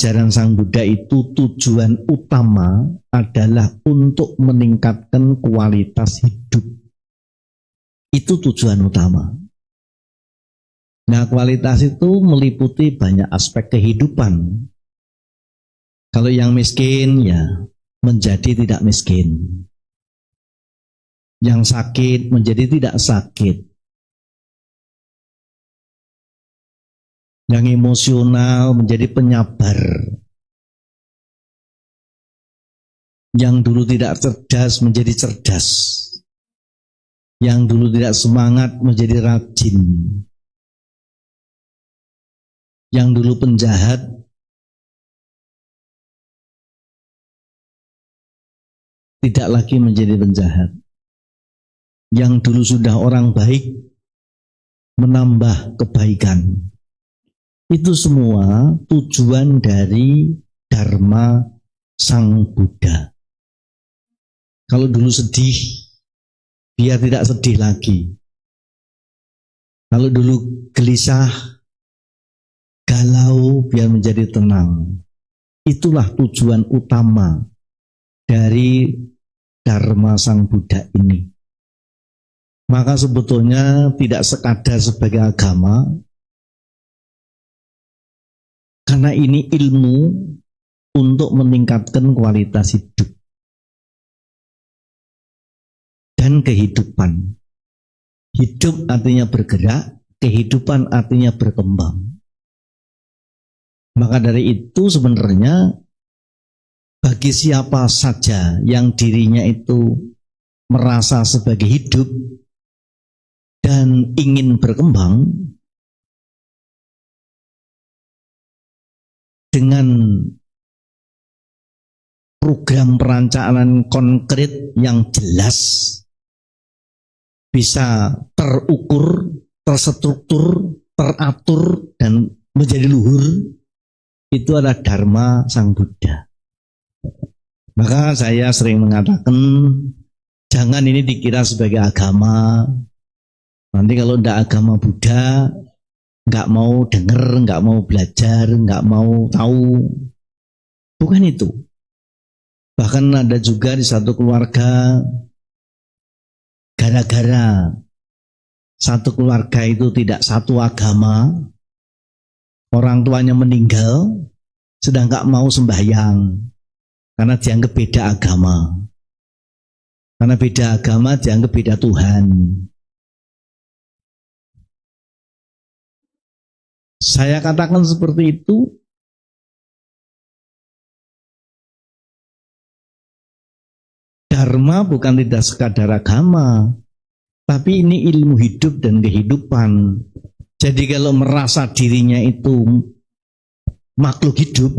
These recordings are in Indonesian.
ajaran Sang Buddha itu tujuan utama adalah untuk meningkatkan kualitas hidup. Itu tujuan utama. Nah, kualitas itu meliputi banyak aspek kehidupan. Kalau yang miskin ya menjadi tidak miskin. Yang sakit menjadi tidak sakit. Yang emosional menjadi penyabar. Yang dulu tidak cerdas menjadi cerdas. Yang dulu tidak semangat menjadi rajin. Yang dulu penjahat tidak lagi menjadi penjahat. Yang dulu sudah orang baik menambah kebaikan. Itu semua tujuan dari Dharma Sang Buddha. Kalau dulu sedih, biar tidak sedih lagi. Kalau dulu gelisah, galau, biar menjadi tenang. Itulah tujuan utama dari Dharma Sang Buddha ini. Maka sebetulnya tidak sekadar sebagai agama, karena ini ilmu untuk meningkatkan kualitas hidup dan kehidupan. Hidup artinya bergerak, kehidupan artinya berkembang. Maka dari itu sebenarnya bagi siapa saja yang dirinya itu merasa sebagai hidup dan ingin berkembang, dengan program perencanaan konkret yang jelas, bisa terukur, terstruktur, teratur, dan menjadi luhur, itu adalah Dharma Sang Buddha. Maka saya sering mengatakan, jangan ini dikira sebagai agama. Nanti kalau tidak agama Buddha, nggak mau dengar, nggak mau belajar, nggak mau tahu. Bukan itu. Bahkan ada juga di satu keluarga, gara-gara satu keluarga itu tidak satu agama, orang tuanya meninggal, sedang nggak mau sembahyang, karena dianggap beda agama. Karena beda agama dianggap beda Tuhan. Saya katakan seperti itu, Dharma bukan tidak sekadar agama, tapi ini ilmu hidup dan kehidupan. Jadi kalau merasa dirinya itu makhluk hidup,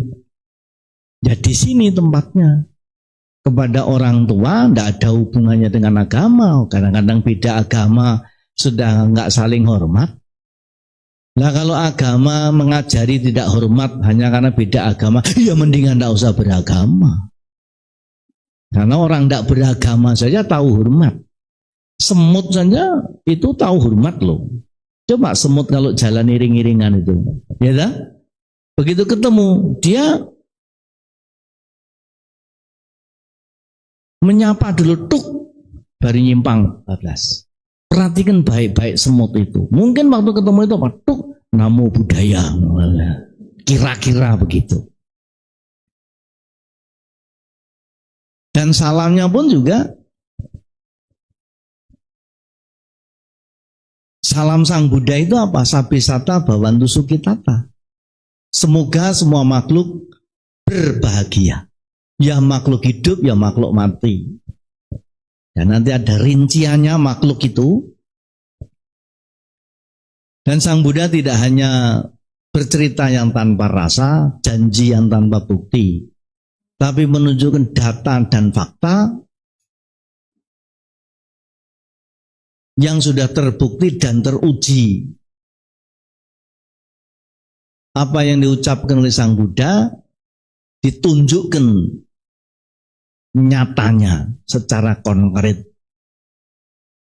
ya di sini tempatnya. Kepada orang tua tidak ada hubungannya dengan agama. Kadang-kadang beda agama sudah nggak saling hormat. Nah kalau agama mengajari tidak hormat hanya karena beda agama, ya mendingan tidak usah beragama. Karena orang tidak beragama saja tahu hormat. Semut saja itu tahu hormat loh. Coba semut kalau jalan iring-iringan itu, ya tak? Begitu ketemu dia menyapa dulu, tuk, baru nyimpang 14. Perhatikan baik-baik semut itu. Mungkin waktu ketemu itu apa? Tuk, namo buddhaya. Kira-kira begitu. Dan salamnya pun juga salam Sang Buddha itu apa? Sabisata bhavantu sukhitata. Semoga semua makhluk berbahagia. Ya makhluk hidup, ya makhluk mati. Dan nanti ada rinciannya makhluk itu. Dan Sang Buddha tidak hanya bercerita yang tanpa rasa, janji yang tanpa bukti, tapi menunjukkan data dan fakta yang sudah terbukti dan teruji. Apa yang diucapkan oleh Sang Buddha ditunjukkan nyatanya secara konkret.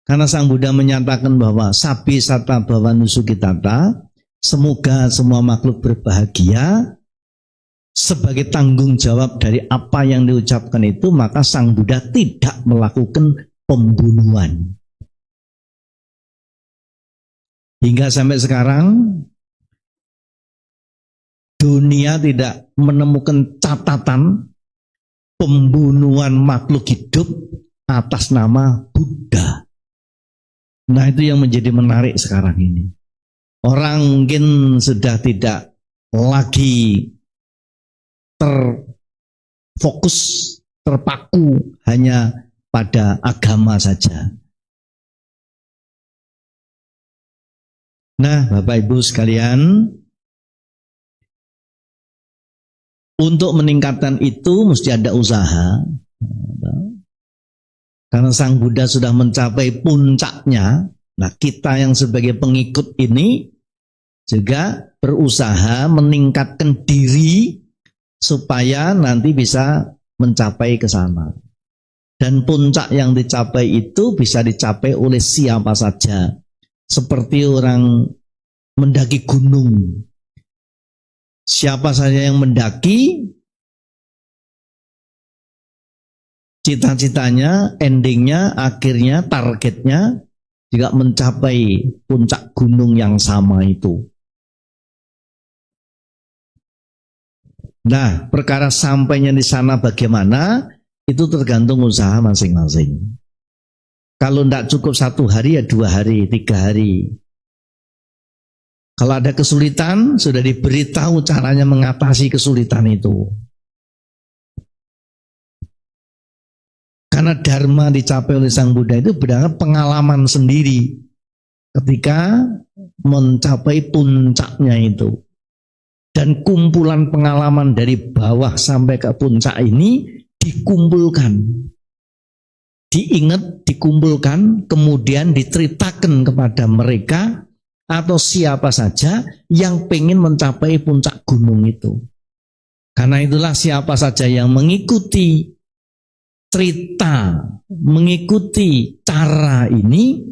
Karena Sang Buddha menyatakan bahwa sabisata bhavantu sukhitata, semoga semua makhluk berbahagia, sebagai tanggung jawab dari apa yang diucapkan itu, maka Sang Buddha tidak melakukan pembunuhan. Hingga sampai sekarang dunia tidak menemukan catatan pembunuhan makhluk hidup atas nama Buddha. Nah, itu yang menjadi menarik sekarang ini. Orang mungkin sudah tidak lagi terfokus, terpaku hanya pada agama saja. Nah, Bapak Ibu sekalian, untuk meningkatkan itu mesti ada usaha. Karena Sang Buddha sudah mencapai puncaknya, nah kita yang sebagai pengikut ini juga berusaha meningkatkan diri supaya nanti bisa mencapai ke sana. Dan puncak yang dicapai itu bisa dicapai oleh siapa saja. Seperti orang mendaki gunung. Siapa saja yang mendaki, cita-citanya, endingnya, akhirnya, targetnya juga mencapai puncak gunung yang sama itu. Nah, perkara sampainya di sana bagaimana, itu tergantung usaha masing-masing. Kalau tidak cukup 1 hari ya 2 hari, 3 hari. Kalau ada kesulitan, sudah diberitahu caranya mengatasi kesulitan itu. Karena dharma dicapai oleh Sang Buddha itu berdasarkan pengalaman sendiri ketika mencapai puncaknya itu. Dan kumpulan pengalaman dari bawah sampai ke puncak ini dikumpulkan. Diingat, dikumpulkan, kemudian diceritakan kepada mereka atau siapa saja yang pengen mencapai puncak gunung itu. Karena itulah siapa saja yang mengikuti cerita, mengikuti cara ini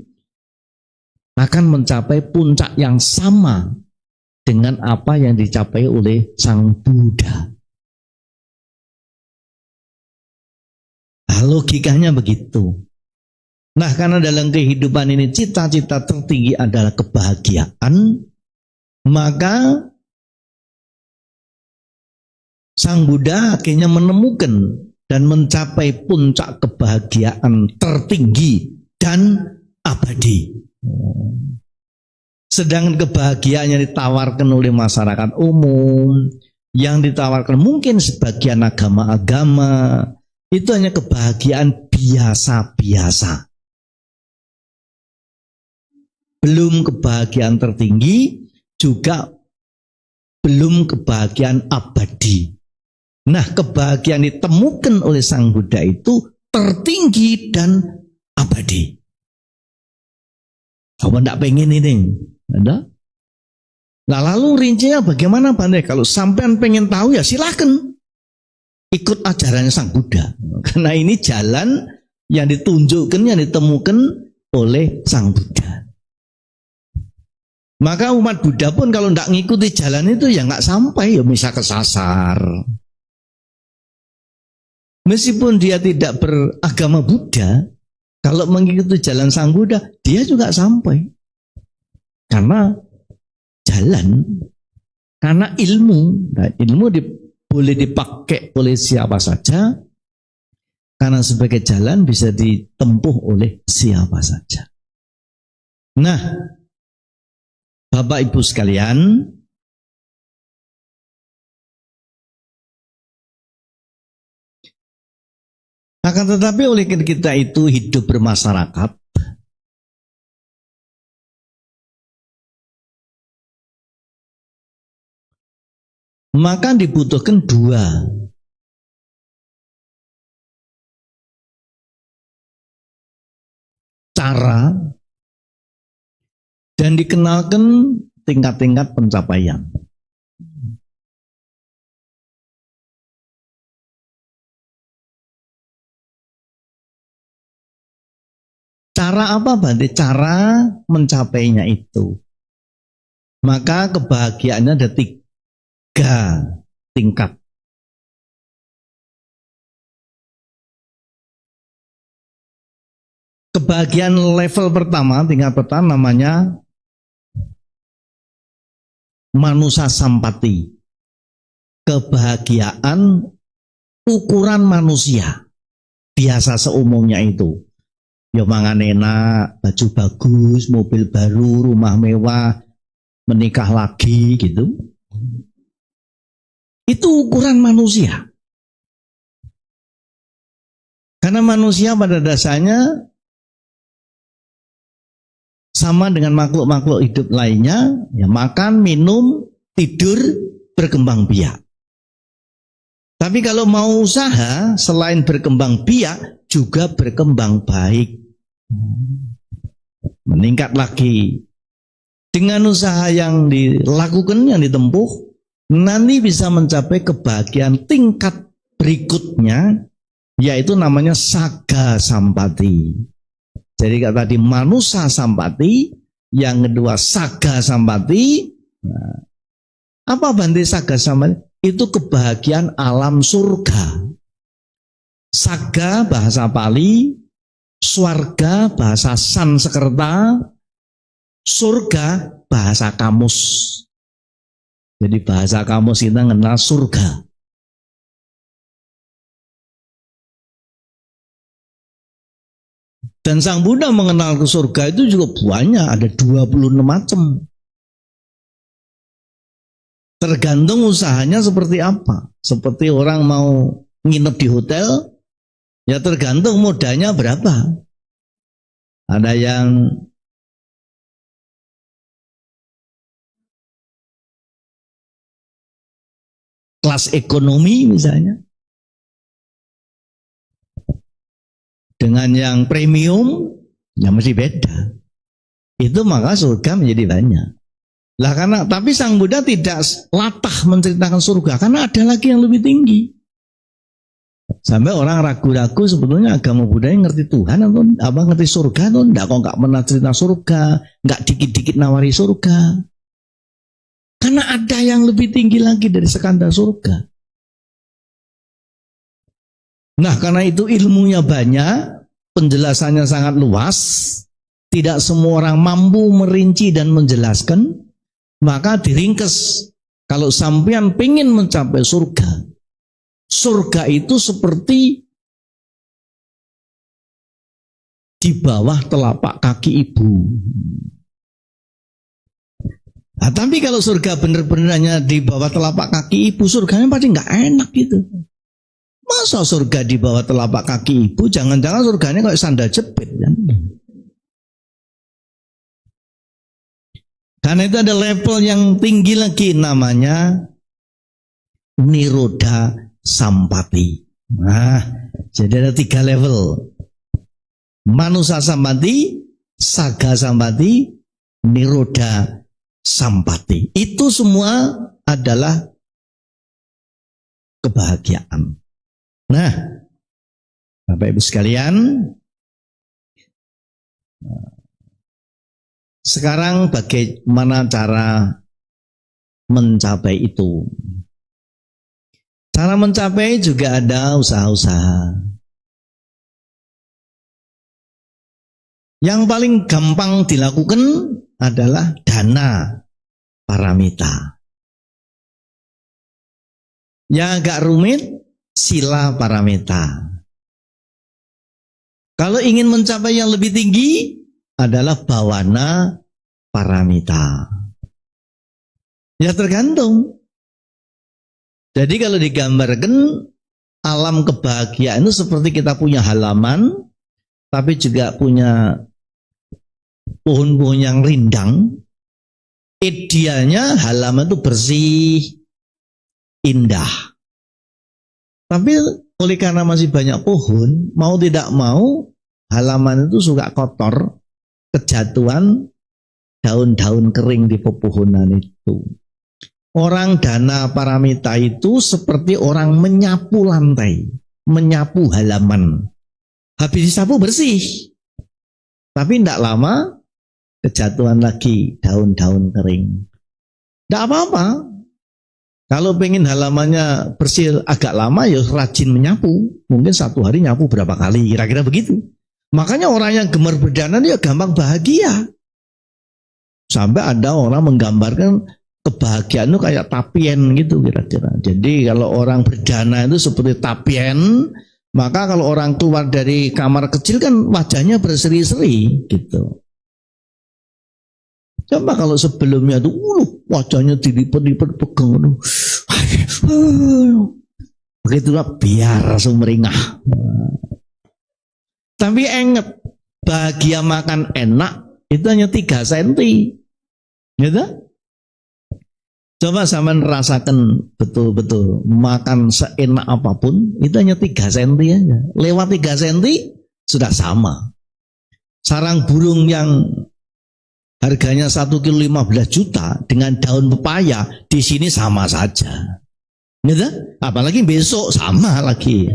akan mencapai puncak yang sama dengan apa yang dicapai oleh Sang Buddha. Nah, logikanya begitu. Nah, karena dalam kehidupan ini cita-cita tertinggi adalah kebahagiaan, maka Sang Buddha akhirnya menemukan dan mencapai puncak kebahagiaan tertinggi dan abadi. Sedangkan kebahagiaan yang ditawarkan oleh masyarakat umum, yang ditawarkan mungkin sebagian agama-agama, itu hanya kebahagiaan biasa-biasa. Belum kebahagiaan tertinggi, juga belum kebahagiaan abadi. Nah, kebahagiaan ditemukan oleh Sang Buddha itu tertinggi dan abadi. Apa tidak pengen ini? Ada? Nah, lalu rincinya bagaimana Pandai? Kalau sampean pengen tahu ya silakan ikut ajarannya Sang Buddha. Karena ini jalan yang ditunjukkan, yang ditemukan oleh Sang Buddha. Maka umat Buddha pun kalau tidak ngikuti jalan itu ya nggak sampai, ya bisa kesasar. Meskipun dia tidak beragama Buddha, kalau mengikuti jalan Sang Buddha, dia juga sampai. Karena jalan, karena ilmu. Nah, ilmu boleh dipakai oleh siapa saja, karena sebagai jalan bisa ditempuh oleh siapa saja. Nah, Bapak Ibu sekalian, akan tetapi oleh kita itu hidup bermasyarakat, maka dibutuhkan 2. Cara dan dikenalkan tingkat-tingkat pencapaian. Cara apa berarti? Cara mencapainya itu. Maka kebahagiaannya ada 3 tingkat. Kebahagiaan level pertama, tingkat pertama namanya manusa sampati. Kebahagiaan ukuran manusia. Biasa seumumnya itu. Ya mangan enak, baju bagus, mobil baru, rumah mewah, menikah lagi gitu. Itu ukuran manusia. Karena manusia pada dasarnya sama dengan makhluk-makhluk hidup lainnya, ya makan, minum, tidur, berkembang biak. Tapi kalau mau usaha, selain berkembang biak, juga berkembang baik. Meningkat lagi. Dengan usaha yang dilakukan, yang ditempuh, nanti bisa mencapai kebahagiaan tingkat berikutnya, yaitu namanya saga sampati. Jadi kalau tadi manusa sampati, yang kedua saga sampati. Nah, apa banti saga sampati? Itu kebahagiaan alam surga. Saga bahasa Pali, swarga bahasa Sanskerta, surga bahasa kamus. Jadi bahasa kamus kita mengenal surga. Dan Sang Buddha mengenal ke surga itu juga banyak, ada 26 macam. Tergantung usahanya seperti apa. Seperti orang mau nginep di hotel, ya tergantung modalnya berapa. Ada yang kelas ekonomi misalnya, dengan yang premium, ya mesti beda. Itu maka surga menjadi banyak. Lah karena tapi Sang Buddha tidak latah menceritakan surga karena ada lagi yang lebih tinggi. Sampai orang ragu-ragu sebetulnya agama Buddha yang ngerti Tuhan atau apa ngerti surga atau enggak, kok enggak pernah cerita surga, enggak dikit-dikit nawari surga. Karena ada yang lebih tinggi lagi dari sekadar surga. Nah, karena itu ilmunya banyak, penjelasannya sangat luas, tidak semua orang mampu merinci dan menjelaskan. Maka diringkes, kalau sampean pengen mencapai surga, surga itu seperti di bawah telapak kaki ibu. Nah, tapi kalau surga bener-benernya di bawah telapak kaki ibu, surganya pasti nggak enak gitu. Masa surga di bawah telapak kaki ibu, jangan-jangan surganya kayak sandal jepit kan? Karena itu ada level yang tinggi lagi namanya Nirodha Sampati. Nah, jadi ada 3 level. Manusa Sampati, Saga Sampati, Nirodha Sampati. Itu semua adalah kebahagiaan. Nah, Bapak Ibu sekalian, sekarang bagaimana cara mencapai itu? Cara mencapai juga ada usaha-usaha. Yang paling gampang dilakukan adalah dana paramita. Yang agak rumit, sila paramita. Kalau ingin mencapai yang lebih tinggi, adalah bawana paramita. Ya tergantung. Jadi kalau digambarkan alam kebahagiaan itu seperti kita punya halaman, tapi juga punya pohon-pohon yang rindang. Idealnya halaman itu bersih, indah. Tapi oleh karena masih banyak pohon, mau tidak mau halaman itu suka kotor, kejatuhan daun-daun kering di pepohonan itu. Orang dana paramita itu seperti orang menyapu lantai, menyapu halaman. Habis disapu bersih. Tapi tidak lama kejatuhan lagi daun-daun kering. Tidak apa-apa. Kalau pengen halamannya bersih agak lama ya rajin menyapu. Mungkin 1 hari nyapu berapa kali, kira-kira begitu. Makanya orang yang gemar berdana dia gampang bahagia. Sampai ada orang menggambarkan kebahagiaan itu kayak tapien gitu kira-kira. Jadi kalau orang berdana itu seperti tapien, maka kalau orang keluar dari kamar kecil kan wajahnya berseri-seri gitu. Coba kalau sebelumnya tuh wajahnya dilipet-lipet pegang. Begitulah biar sumringah. Tapi ingat, bahagia makan enak itu hanya 3 senti. Gitu? Coba sampean rasakan betul-betul makan seenak apapun itu hanya 3 senti aja. Lewat 3 senti sudah sama. Sarang burung yang harganya 1 kilo 15 juta dengan daun pepaya di sini sama saja. Gitu? Apalagi besok sama lagi.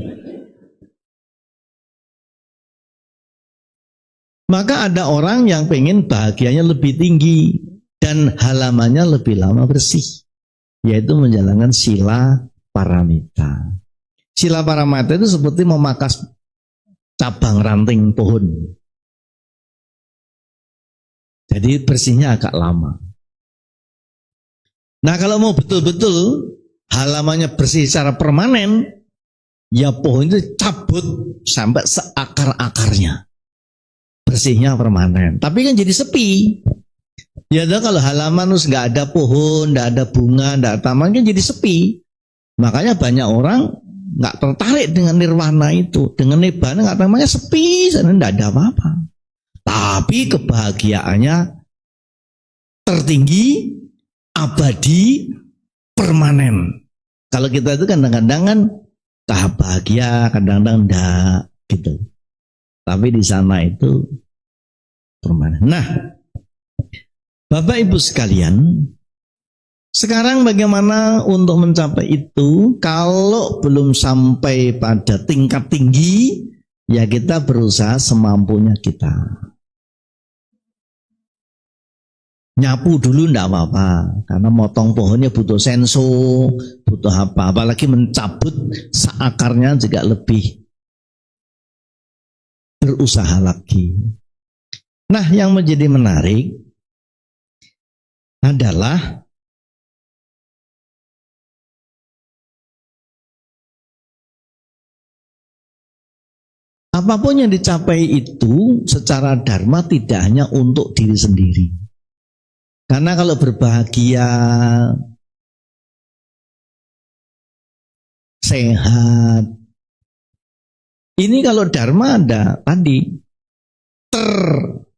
Maka ada orang yang pengen bahagianya lebih tinggi dan halamannya lebih lama bersih, yaitu menjalankan sila paramita. Sila paramita itu seperti memakas cabang ranting pohon. Jadi bersihnya agak lama. Nah kalau mau betul-betul halamannya bersih secara permanen, ya pohon itu cabut sampai seakar-akarnya. Bersihnya permanen. Tapi kan jadi sepi. Ya kalau halaman terus nggak ada pohon, nggak ada bunga, nggak ada taman kan jadi sepi. Makanya banyak orang nggak tertarik dengan nirwana itu, dengan nibbana nggak namanya sepi, sana nggak ada apa-apa. Tapi kebahagiaannya tertinggi, abadi, permanen. Kalau kita itu kadang-kadang kan tahap bahagia, kadang-kadang enggak gitu. Tapi di sana itu permanen. Nah, Bapak Ibu sekalian, sekarang bagaimana untuk mencapai itu? Kalau belum sampai pada tingkat tinggi, ya kita berusaha semampunya kita. Nyapu dulu enggak apa-apa, karena motong pohonnya butuh senso, butuh apa, apalagi mencabut seakarnya juga lebih berusaha lagi. Nah, yang menjadi menarik adalah apapun yang dicapai itu secara dharma tidak hanya untuk diri sendiri. Karena kalau berbahagia, sehat, ini kalau dharma ada tadi teratur,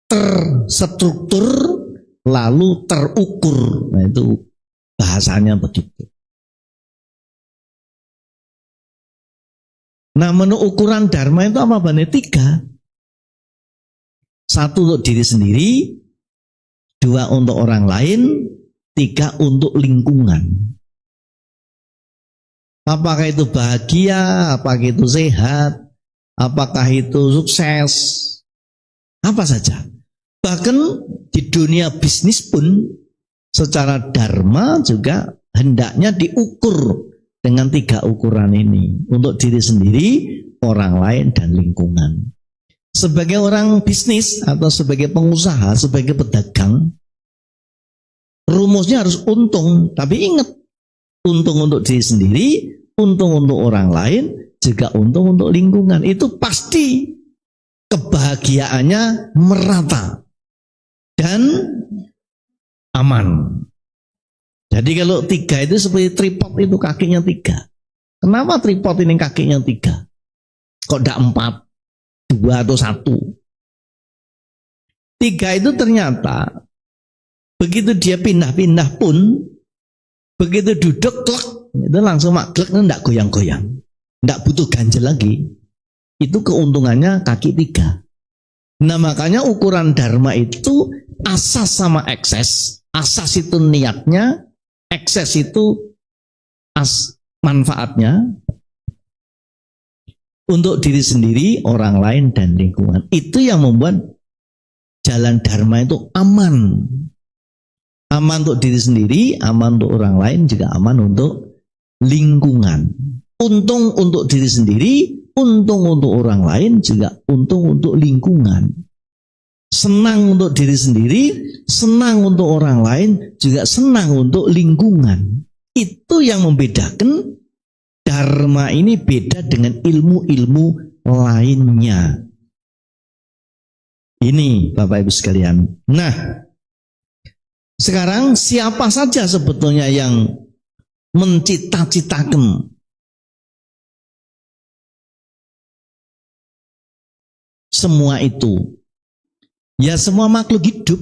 terstruktur, lalu terukur. Nah itu bahasanya begitu. Nah menu ukuran dharma itu apa? Bane 3. 1 untuk diri sendiri, 2 untuk orang lain, 3 untuk lingkungan. Apakah itu bahagia, apakah itu sehat, apakah itu sukses, apa saja. Bahkan di dunia bisnis pun secara dharma juga hendaknya diukur dengan 3 ukuran ini. Untuk diri sendiri, orang lain, dan lingkungan. Sebagai orang bisnis atau sebagai pengusaha, sebagai pedagang, rumusnya harus untung. Tapi ingat, untung untuk diri sendiri, untung untuk orang lain, juga untung untuk lingkungan. Itu pasti kebahagiaannya merata dan aman. Jadi kalau 3 itu seperti tripod itu kakinya 3. Kenapa tripod ini kakinya 3? Kok tidak 4, 2 atau 1? 3 itu ternyata begitu dia pindah-pindah pun, begitu duduk klek, itu langsung maklek, tidak goyang-goyang, tidak butuh ganjel lagi. Itu keuntungannya kaki 3. Nah makanya ukuran dharma itu asas sama ekses. Asas itu niatnya, ekses itu manfaatnya untuk diri sendiri, orang lain, dan lingkungan. Itu yang membuat jalan dharma itu aman. Aman untuk diri sendiri, aman untuk orang lain, juga aman untuk lingkungan. Untung untuk diri sendiri, untung untuk orang lain, juga untung untuk lingkungan. Senang untuk diri sendiri, senang untuk orang lain, juga senang untuk lingkungan. Itu yang membedakan dharma ini beda dengan ilmu-ilmu lainnya. Ini Bapak Ibu sekalian. Nah, sekarang siapa saja sebetulnya yang mencita-citakan semua itu? Ya semua makhluk hidup.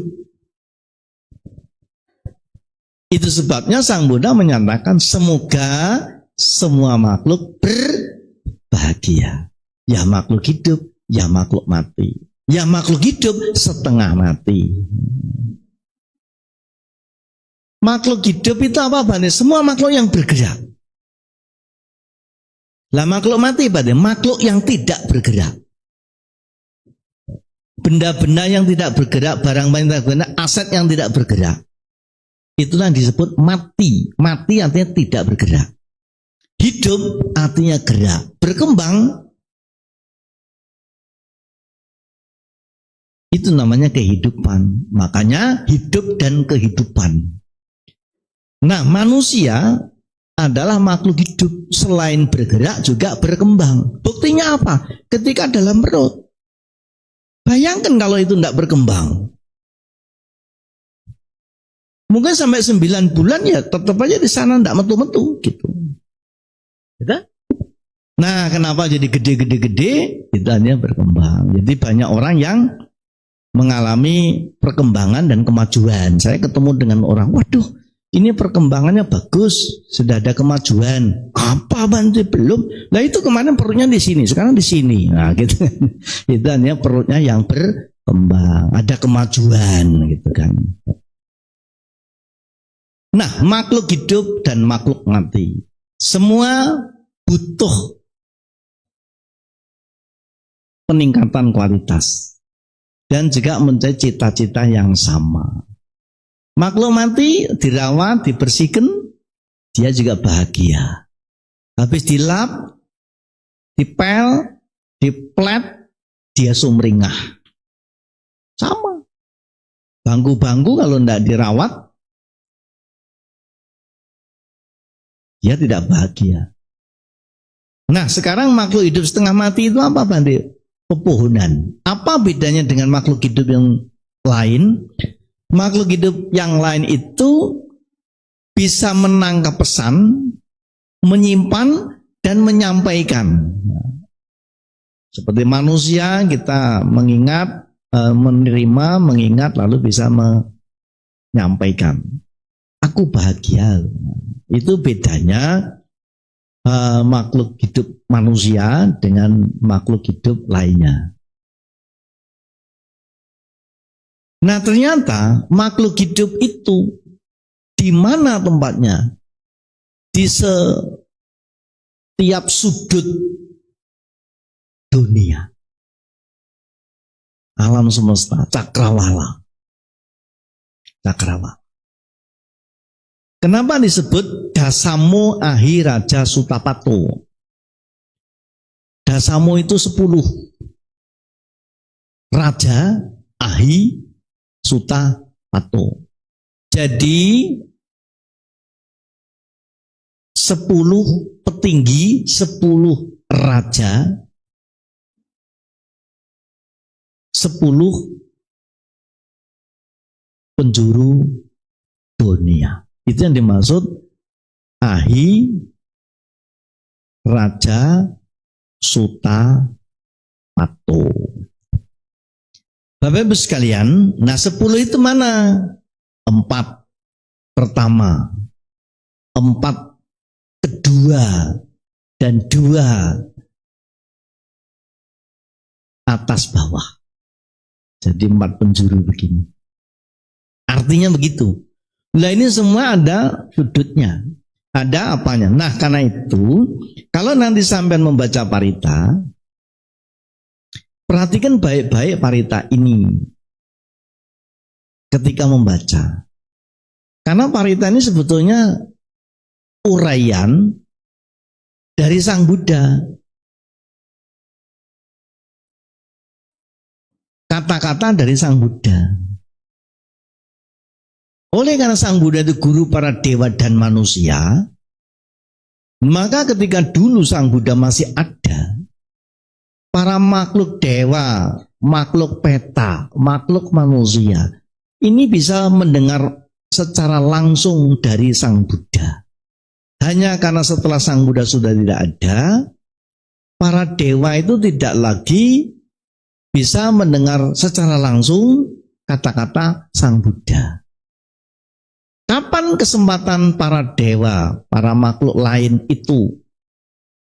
Itu sebabnya Sang Buddha menyatakan semoga semua makhluk berbahagia. Ya makhluk hidup, ya makhluk mati. Ya makhluk hidup setengah mati. Makhluk hidup itu apa Bani? Semua makhluk yang bergerak. Lah makhluk mati Bani? Makhluk yang tidak bergerak. Benda-benda yang tidak bergerak, barang-barang yang tidak bergerak, aset yang tidak bergerak. Itulah yang disebut mati. Mati artinya tidak bergerak. Hidup artinya gerak, berkembang. Itu namanya kehidupan. Makanya hidup dan kehidupan. Nah, manusia adalah makhluk hidup. Selain bergerak juga berkembang. Buktinya apa? Ketika dalam perut. Bayangkan kalau itu tidak berkembang. Mungkin sampai 9 bulan ya tetap aja di sana tidak metu-metu gitu. Gitu? Nah, kenapa jadi gede-gede-gede? Itu hanya berkembang. Jadi banyak orang yang mengalami perkembangan dan kemajuan. Saya ketemu dengan orang, waduh, ini perkembangannya bagus, sudah ada kemajuan. Apa bantu belum? Nah itu kemarin perutnya di sini, sekarang di sini. Nah gitu. Itu hanya perutnya yang berkembang, ada kemajuan gitu kan. Nah, makhluk hidup dan makhluk mati, semua butuh peningkatan kualitas dan juga mencari cita-cita yang sama. Makhluk mati dirawat, dibersihkan, dia juga bahagia. Habis dilap, dipel, diplet, dia sumringah. Sama. Bangku-bangku kalau tidak dirawat, dia tidak bahagia. Nah, sekarang makhluk hidup setengah mati itu apa, Bandi? Pepohonan. Apa bedanya dengan makhluk hidup yang lain? Makhluk hidup yang lain itu bisa menangkap pesan, menyimpan, dan menyampaikan. Seperti manusia, kita mengingat, menerima, mengingat, lalu bisa menyampaikan. Aku bahagia. Itu bedanya makhluk hidup manusia dengan makhluk hidup lainnya. Nah ternyata makhluk hidup itu di mana tempatnya? Di setiap sudut dunia. Alam semesta, cakrawala. Cakrawala. Kenapa disebut Dasamo Ahi Raja Sutapato? Dasamo itu 10. Raja Ahi Sutapato. Jadi 10 petinggi, 10 raja, 10 penjuru dunia. Itu yang dimaksud Ahi Raja Sutapato. Bapak Ibu sekalian, nah 10 itu mana? 4 pertama, 4 kedua, dan 2 atas bawah. Jadi 4 penjuru begini. Artinya begitu. Nah ini semua ada sudutnya, ada apanya. Nah karena itu, kalau nanti sampai membaca parita, perhatikan baik-baik parita ini ketika membaca. Karena parita ini sebetulnya uraian dari Sang Buddha. kata-kata dari Sang Buddha. Oleh karena Sang Buddha itu guru para dewa dan manusia, maka ketika dulu Sang Buddha masih ada, para makhluk dewa, makhluk peta, makhluk manusia, ini bisa mendengar secara langsung dari Sang Buddha. Hanya karena setelah Sang Buddha sudah tidak ada, para dewa itu tidak lagi bisa mendengar secara langsung kata-kata Sang Buddha. Kapan kesempatan para dewa, para makhluk lain itu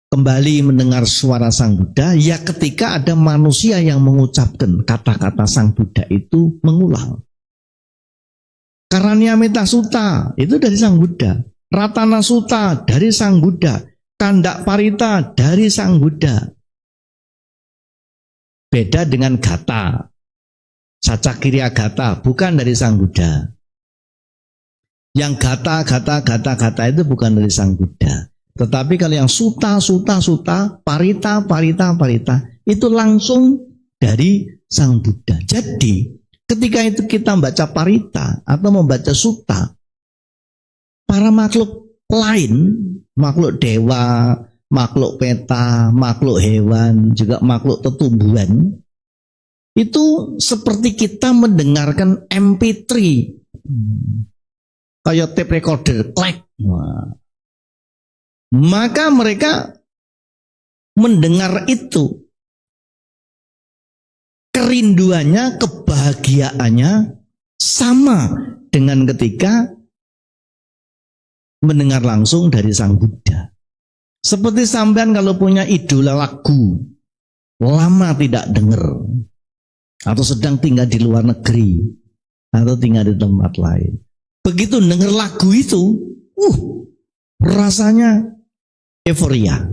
kembali mendengar suara Sang Buddha? Ya ketika ada manusia yang mengucapkan kata-kata Sang Buddha itu mengulang. Karanyameta Sutta itu dari Sang Buddha, Ratana Sutta dari Sang Buddha, Kandak Parita dari Sang Buddha. Beda dengan Gata, Sacakirya Gata bukan dari Sang Buddha. Yang gata itu bukan dari Sang Buddha. Tetapi kalau yang suta, parita itu langsung dari Sang Buddha. Jadi ketika itu kita membaca parita atau membaca suta, para makhluk lain, makhluk dewa, makhluk peta, makhluk hewan, juga makhluk tetumbuhan, itu seperti kita mendengarkan MP3. Kayak tape recorder, klek. Maka mereka mendengar itu. Kerinduannya, kebahagiaannya sama dengan ketika mendengar langsung dari Sang Buddha. Seperti sampean kalau punya idola lagu, lama tidak dengar, atau sedang tinggal di luar negeri, atau tinggal di tempat lain. Begitu dengar lagu itu, rasanya euforia,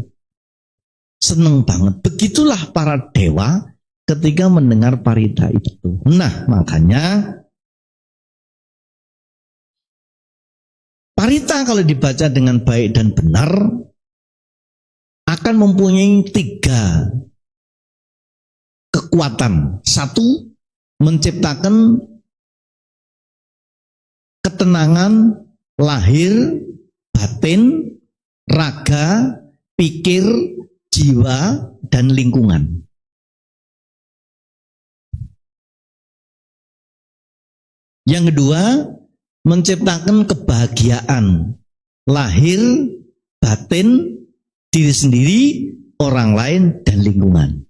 seneng banget. Begitulah para dewa ketika mendengar parita itu. Nah, makanya parita kalau dibaca dengan baik dan benar akan mempunyai 3 kekuatan. 1, menciptakan ketenangan lahir, batin, raga, pikir, jiwa, dan lingkungan. Yang kedua, menciptakan kebahagiaan lahir, batin, diri sendiri, orang lain, dan lingkungan.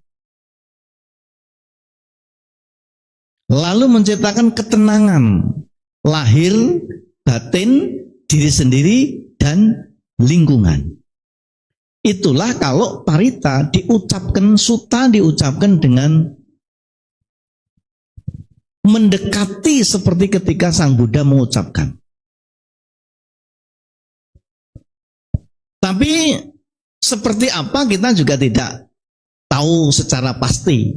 Lalu menciptakan ketenangan lahir, batin, diri sendiri, dan lingkungan. Itulah kalau parita diucapkan, suta diucapkan dengan mendekati seperti ketika Sang Buddha mengucapkan. Tapi seperti apa kita juga tidak tahu secara pasti.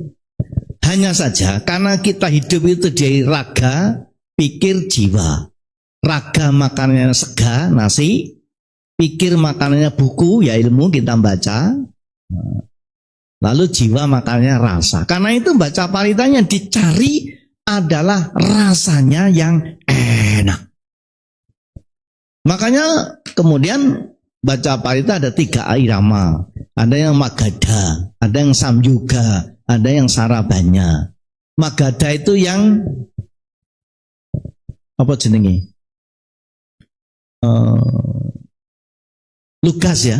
Hanya saja karena kita hidup itu dari raga, pikir, jiwa. Raga makanannya sega, nasi. Pikir makanannya buku, ya ilmu kita baca. Lalu jiwa makanannya rasa. Karena itu baca paritanya dicari adalah rasanya yang enak. Makanya kemudian baca parita ada 3 irama. Ada yang Magadha, ada yang Samyuga, ada yang Sarabanya. Magadha itu yang apa jenenge? Lugas ya.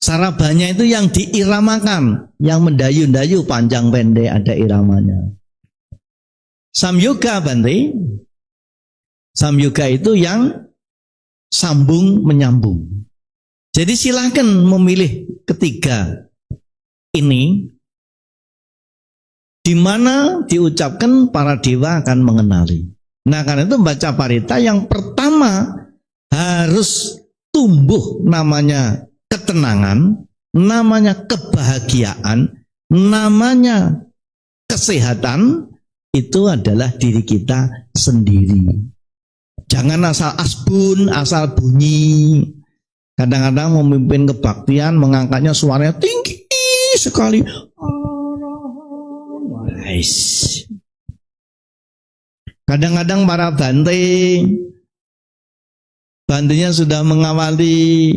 Sarabanya itu yang diiramakan, yang mendayu-dayu panjang pendek ada iramanya. Samyuga Bante. Samyuga itu yang sambung menyambung. Jadi silahkan memilih ketiga ini, di mana diucapkan para dewa akan mengenali. Nah karena itu membaca parita yang pertama harus tumbuh namanya ketenangan, namanya kebahagiaan, namanya kesehatan, itu adalah diri kita sendiri. Jangan asal asbun, asal bunyi. Kadang-kadang memimpin kebaktian, mengangkatnya suaranya tinggi sekali. guys. Kadang-kadang para bantenya sudah mengawali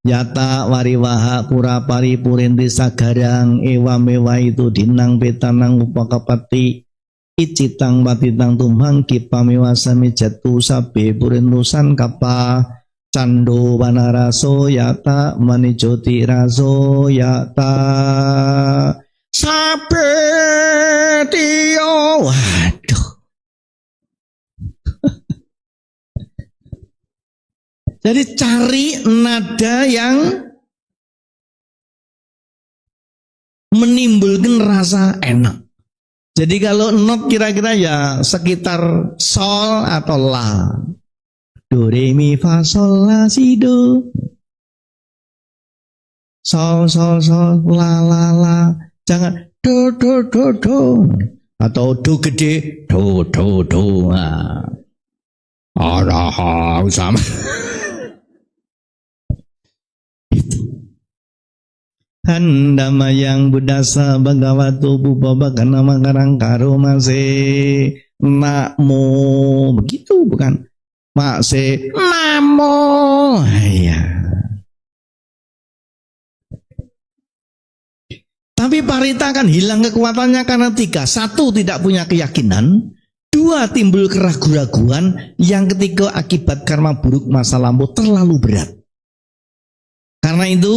yata wariwaha pura pari purinti sagarang ewa mewa itu dinang petanang upakapati icitang patitang tumhang kipamewa sami jatu sabe purintusan kapa cando wanaraso yata manijoti raso yata sabe tiyo. Waduh. Jadi cari nada yang menimbulkan rasa enak. Jadi kalau not kira-kira ya sekitar sol atau la. Do, re, mi, fa, sol, la, si, do. Sol, sol, sol, la, la, la. Jangan do, do, do, do. Atau do gede, do, do, do. Nah. Arahang sama. Handama yang budasa bagawatu bubabakana makarang karomase namo, begitu bukan makse namo. Ya. Tapi parita akan hilang kekuatannya karena tiga. Satu, tidak punya keyakinan. Dua, timbul keraguan-raguan. Yang ketiga, akibat karma buruk masa lampau terlalu berat. Karena itu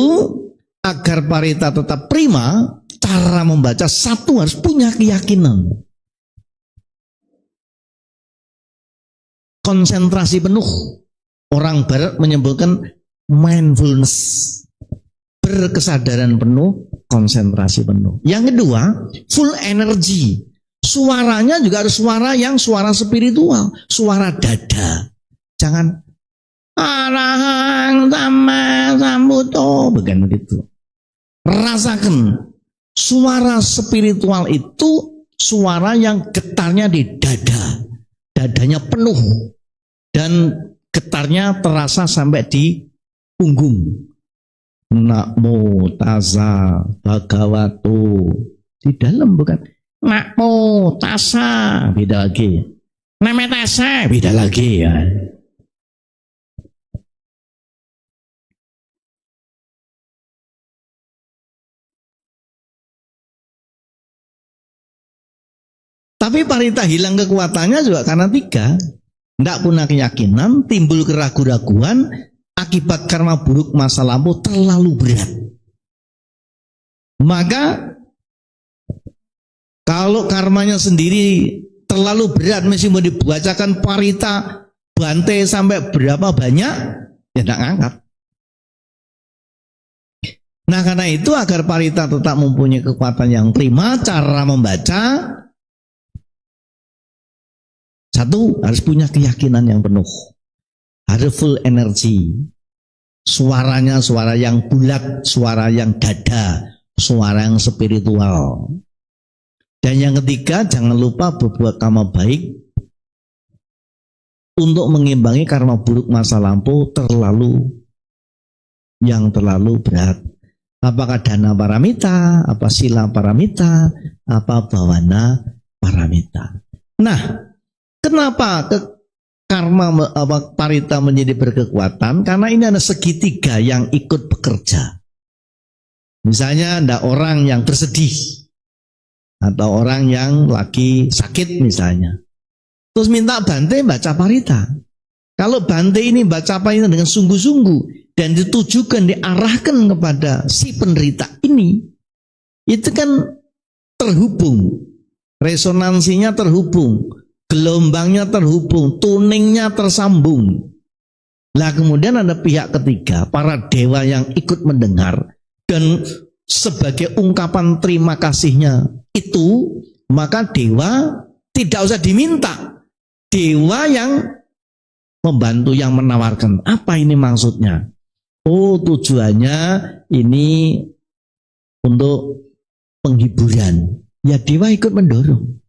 agar parita tetap prima, cara membaca satu harus punya keyakinan. Konsentrasi penuh. Orang barat menyebutkan mindfulness. Berkesadaran penuh, konsentrasi penuh. Yang kedua, full energy. Suaranya juga harus suara spiritual, suara dada. Jangan arahang sama sambuto, bukan begitu. Rasakan suara spiritual itu suara yang getarnya di dada, dadanya penuh dan getarnya terasa sampai di punggung. Namo tassa bhagavato, di dalam bukan namo tassa, beda lagi. Namo tassa beda lagi ya. Tapi parita hilang kekuatannya juga karena tiga. Tidak punya keyakinan, timbul keraguan-raguan, akibat karma buruk masa lampau terlalu berat. Maka kalau karmanya sendiri terlalu berat, mesti mau dibacakan parita bante sampai berapa banyak, ya tidak ngangkat. Nah karena itu agar parita tetap mempunyai kekuatan yang prima, cara membaca satu, harus punya keyakinan yang penuh. Harus full energy. Suaranya suara yang bulat, suara yang dada, suara yang spiritual. Dan yang ketiga, jangan lupa berbuat karma baik untuk mengimbangi karma buruk masa lampau terlalu berat. Apakah dana paramita, apa sila paramita, apa bawana paramita. Nah, kenapa karma parita menjadi berkekuatan? Karena ini ada segitiga yang ikut bekerja. Misalnya ada orang yang bersedih atau orang yang lagi sakit misalnya. Terus minta bante baca parita. Kalau bante ini baca parita dengan sungguh-sungguh dan ditujukan, diarahkan kepada si penderita ini, itu kan terhubung, resonansinya terhubung, gelombangnya terhubung, tuningnya tersambung. Lah kemudian ada pihak ketiga, para dewa yang ikut mendengar, dan sebagai ungkapan terima kasihnya itu, maka dewa tidak usah diminta. Dewa yang membantu, yang menawarkan. Apa ini maksudnya? Oh, tujuannya ini untuk penghiburan. Ya dewa ikut mendorong.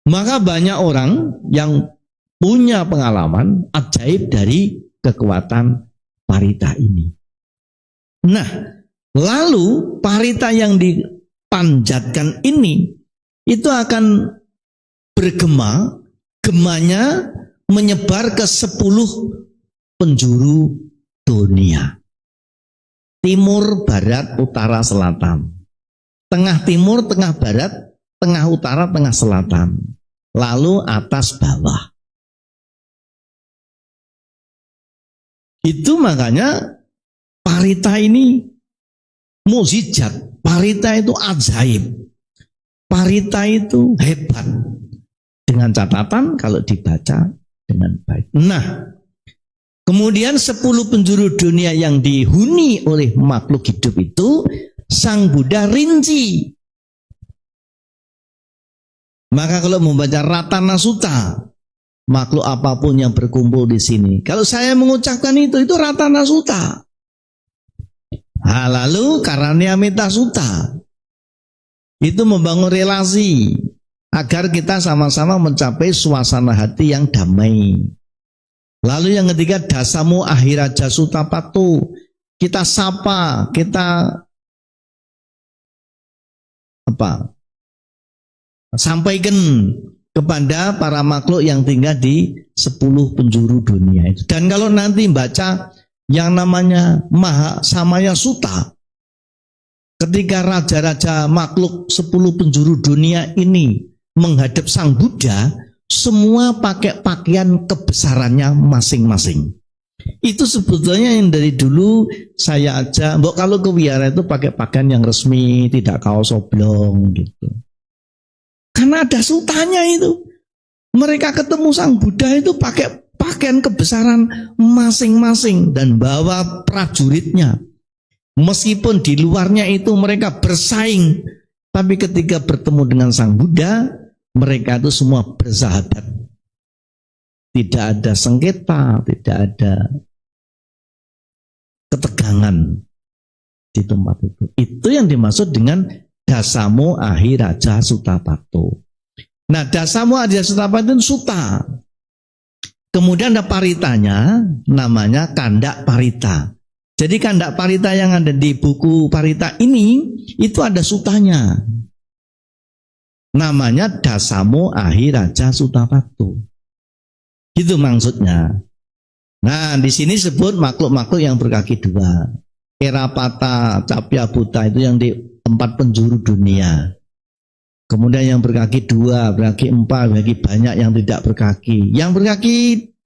Maka banyak orang yang punya pengalaman ajaib dari kekuatan parita ini. Nah, lalu parita yang dipanjatkan ini itu akan bergema, gemanya menyebar ke 10 penjuru dunia. Timur, barat, utara, selatan. Tengah timur, tengah barat, tengah utara, tengah selatan. Lalu atas bawah. Itu makanya parita ini mukjizat. Parita itu ajaib. Parita itu hebat. Dengan catatan kalau dibaca dengan baik. Nah, kemudian 10 penjuru dunia yang dihuni oleh makhluk hidup itu Sang Buddha rinci. Maka kalau membaca Ratana Sutta, makhluk apapun yang berkumpul di sini, kalau saya mengucapkan itu Ratana Sutta. Nah, lalu Karanyamita Sutta, itu membangun relasi agar kita sama-sama mencapai suasana hati yang damai. Lalu yang ketiga Dasamu Ahiraja Sutta Patu, kita sapa, kita sampaikan kepada para makhluk yang tinggal di 10 penjuru dunia itu. Dan kalau nanti baca yang namanya Maha Samaya Sutta, ketika raja-raja makhluk 10 penjuru dunia ini menghadap Sang Buddha, semua pakai pakaian kebesarannya masing-masing. Itu sebetulnya yang dari dulu saya aja, mbok kalau ke wihara itu pakai pakaian yang resmi, tidak kaos oblong gitu. Karena ada sutanya itu. Mereka ketemu Sang Buddha itu pakai pakaian kebesaran masing-masing dan bawa prajuritnya. Meskipun di luarnya itu mereka bersaing, tapi ketika bertemu dengan Sang Buddha, mereka itu semua bersahabat. Tidak ada sengketa, tidak ada ketegangan di tempat itu. Itu yang dimaksud dengan Dasamu Ahiraja Sutta Patu. Nah, Dasamu Ahiraja Sutta Patu itu sutta. Kemudian ada paritanya, namanya Kandak Parita. Jadi Kandak Parita yang ada di buku Parita ini, itu ada sutanya. Namanya Dasamu Ahiraja Sutta Patu. Gitu maksudnya. Nah, di sini sebut makhluk-makhluk yang berkaki 2. Erapata, Capya Buta itu yang di 4 penjuru dunia. Kemudian yang berkaki 2, berkaki 4, berkaki banyak yang tidak berkaki. Yang berkaki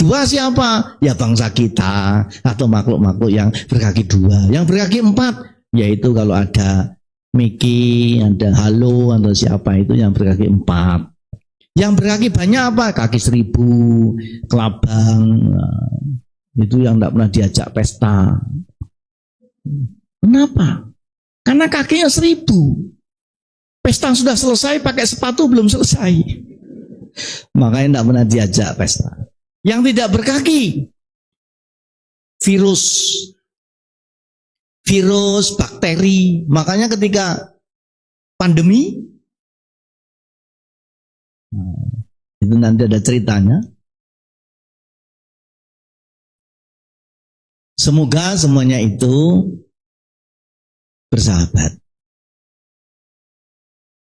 2 siapa? Ya bangsa kita atau makhluk-makhluk yang berkaki 2. Yang berkaki 4 yaitu kalau ada Miki, ada Halo atau siapa itu yang berkaki 4. Yang berkaki banyak apa? Kaki 1000, kelabang. Nah, itu yang tidak pernah diajak pesta. Kenapa? Karena kakinya 1000. Pesta sudah selesai, pakai sepatu belum selesai. Makanya tidak pernah diajak pesta. Yang tidak berkaki, virus, bakteri. Makanya ketika pandemi, itu nanti ada ceritanya. Semoga semuanya itu bersahabat.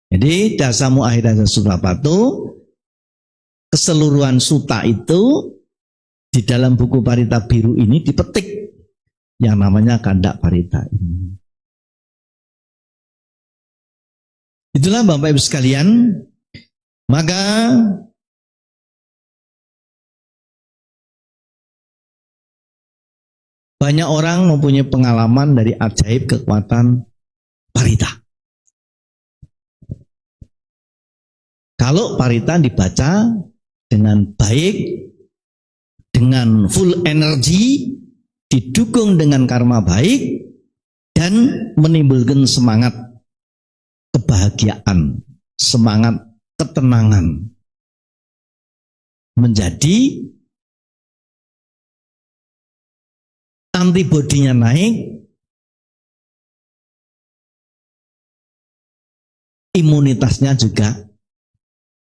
Jadi Dasamu Ahiraja Sutta Patu, keseluruhan sutta itu di dalam buku Parita Biru ini dipetik yang namanya Kandak Parita ini. Itulah Bapak Ibu sekalian. Maka banyak orang mempunyai pengalaman dari ajaib kekuatan Parita. Kalau Parita dibaca dengan baik, dengan full energi, didukung dengan karma baik, dan menimbulkan semangat kebahagiaan, semangat ketenangan, menjadi antibodinya naik, imunitasnya juga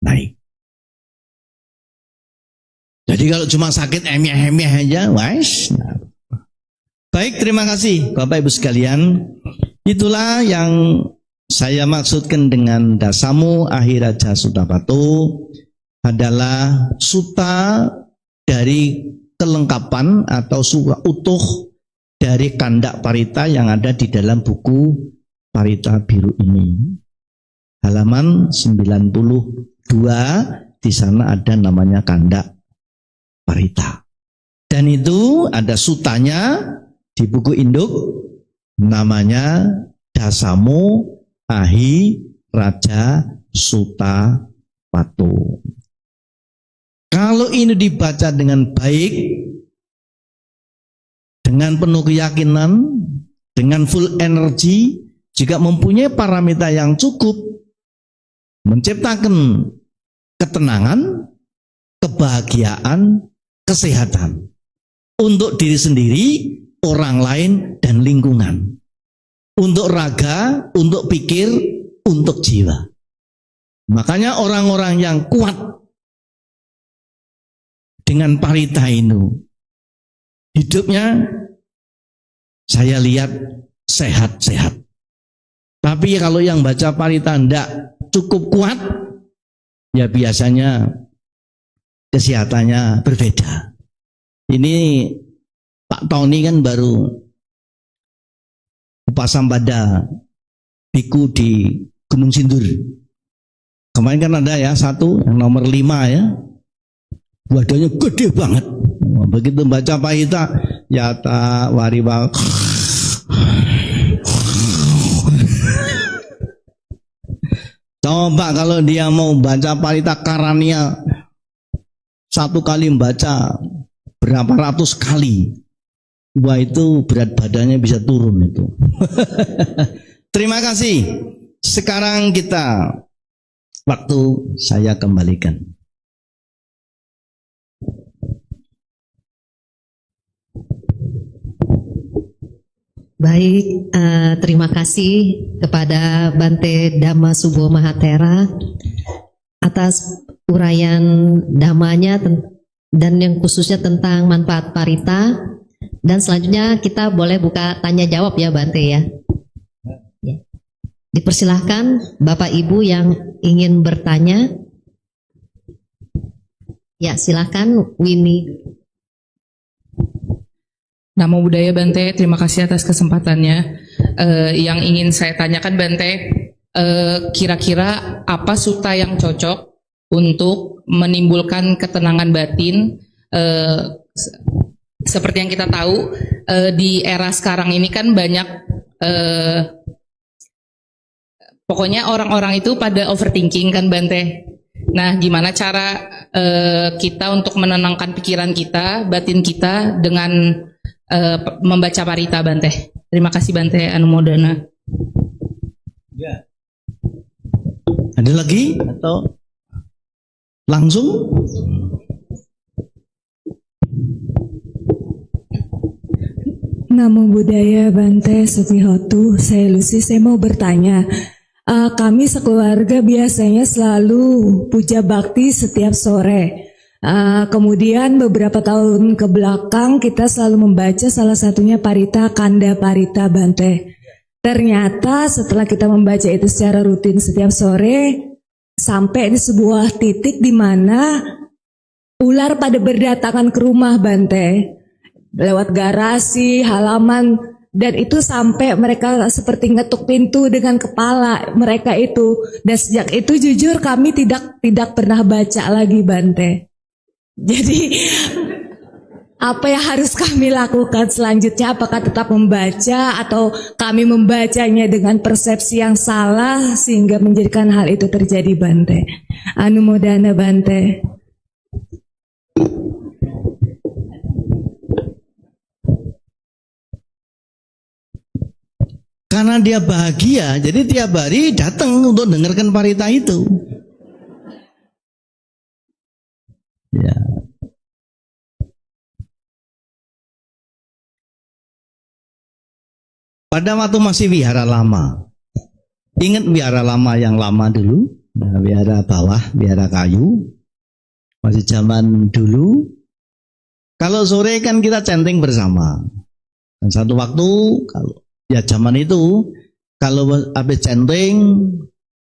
naik. Jadi kalau cuma sakit emyah-emyah aja, wais. Baik, terima kasih Bapak Ibu sekalian. Itulah yang saya maksudkan dengan Dasamu Ahi Raja Sutapato adalah suta dari kelengkapan atau suta utuh dari Kandak Parita yang ada di dalam buku Parita Biru ini. Halaman 92, di sana ada namanya Kandak Parita. Dan itu ada sutanya di buku induk namanya Dasamu Ahi Raja Sutapato. Kalau ini dibaca dengan baik, dengan penuh keyakinan, dengan full energi, jika mempunyai paramita yang cukup, menciptakan ketenangan, kebahagiaan, kesehatan untuk diri sendiri, orang lain, dan lingkungan. Untuk raga, untuk pikir, untuk jiwa. Makanya orang-orang yang kuat dengan parita ini, hidupnya saya lihat sehat-sehat. Tapi kalau yang baca parita tidak cukup kuat, ya biasanya kesehatannya berbeda. Ini Pak Tony kan baru Upasampada biku di Gunung Sindur. Kemarin kan ada ya satu yang nomor 5 ya. Badannya gede banget. Begitu baca parita, yata wariwa. Coba kalau dia mau baca parita karania, satu kali membaca berapa ratus kali. Wah, itu berat badannya bisa turun itu. Terima kasih. Sekarang kita waktu saya kembalikan. Baik, terima kasih kepada Bante Dhamma Subho Mahatera atas uraian dhammanya dan yang khususnya tentang manfaat parita. Dan selanjutnya kita boleh buka tanya jawab ya Bante ya. Dipersilahkan Bapak Ibu yang ingin bertanya. Ya, silakan Winnie. Namo Buddhaya Bante, terima kasih atas kesempatannya. Yang ingin saya tanyakan Bante, kira-kira apa sutta yang cocok untuk menimbulkan ketenangan batin? Seperti yang kita tahu, di era sekarang ini kan banyak, pokoknya orang-orang itu pada overthinking kan Bante. Nah, gimana cara kita untuk menenangkan pikiran kita, batin kita dengan membaca parita Bante? Terima kasih Bante Anumodana. Ya. Ada lagi atau langsung? Namo Buddhaya Bante Sutihotu, saya Lucy, saya mau bertanya. Kami sekeluarga biasanya selalu puja bakti setiap sore. Kemudian beberapa tahun ke belakang kita selalu membaca salah satunya parita Kanda Parita Bante. Ternyata setelah kita membaca itu secara rutin setiap sore, sampai di sebuah titik di mana ular pada berdatangan ke rumah Bante. Lewat garasi, halaman, dan itu sampai mereka seperti ngetuk pintu dengan kepala mereka itu. Dan sejak itu jujur kami tidak pernah baca lagi Bante. Jadi apa yang harus kami lakukan selanjutnya? Apakah tetap membaca atau kami membacanya dengan persepsi yang salah sehingga menjadikan hal itu terjadi Bante? Anumodana Bante. Karena dia bahagia, jadi tiap hari datang untuk dengarkan parita itu. Ya. Pada waktu masih wihara lama, ingat wihara lama yang lama dulu, nah, wihara bawah, wihara kayu, masih zaman dulu. Kalau sore kan kita chanting bersama. Dan satu waktu, kalau ya zaman itu Kalau habis centing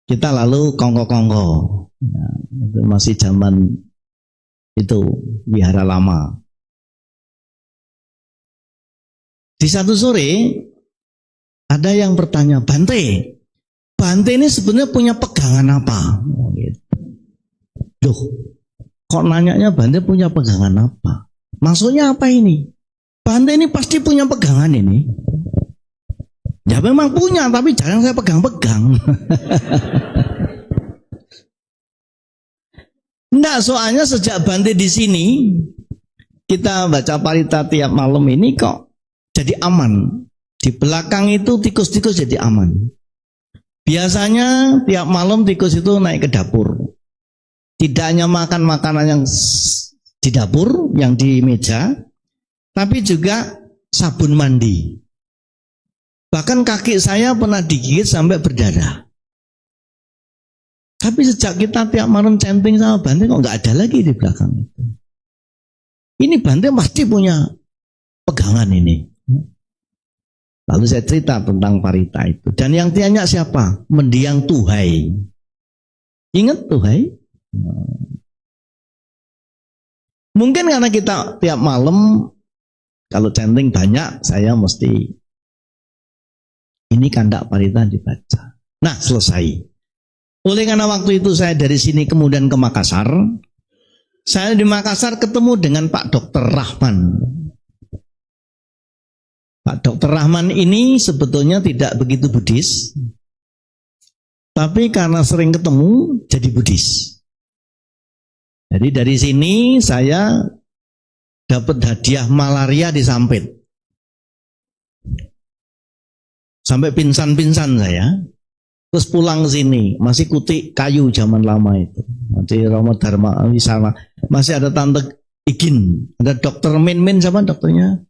kita lalu kongko-kongko. Nah, itu masih zaman itu wihara lama. Di satu sore ada yang bertanya, Bante ini sebenarnya punya pegangan apa? Gitu. Loh, kok nanyanya Bante punya pegangan apa? Maksudnya apa ini? Bante ini pasti punya pegangan ini. Ya memang punya, tapi jarang saya pegang-pegang. Enggak, soalnya sejak Bante di sini, kita baca parita tiap malam ini kok jadi aman. Di belakang itu tikus-tikus jadi aman. Biasanya tiap malam tikus itu naik ke dapur. Tidak hanya makan makanan yang di dapur, yang di meja, tapi juga sabun mandi. Bahkan kaki saya pernah digigit sampai berdarah. Tapi sejak kita tiap malam centing sama Bante kok nggak ada lagi di belakang itu. Ini Bante pasti punya pegangan ini. Lalu saya cerita tentang parita itu. Dan yang tanya siapa? Mendiang Tuhai. Ingat Tuhai? Mungkin karena kita tiap malam kalau centing banyak, saya mesti ini kandak parita dibaca. Nah, selesai. Oleh karena waktu itu saya dari sini kemudian ke Makassar. Saya di Makassar ketemu dengan Pak Dr. Rahman. Pak Dr. Rahman ini sebetulnya tidak begitu Buddhis, tapi karena sering ketemu jadi Buddhis. Jadi dari sini saya dapat hadiah malaria di Sampit. Sampai pingsan-pingsan saya. Terus pulang ke sini, masih kutik kayu zaman lama itu. Masih Rama Dharma Wisana, masih ada Tante Igin, ada Dokter Min sama dokternya.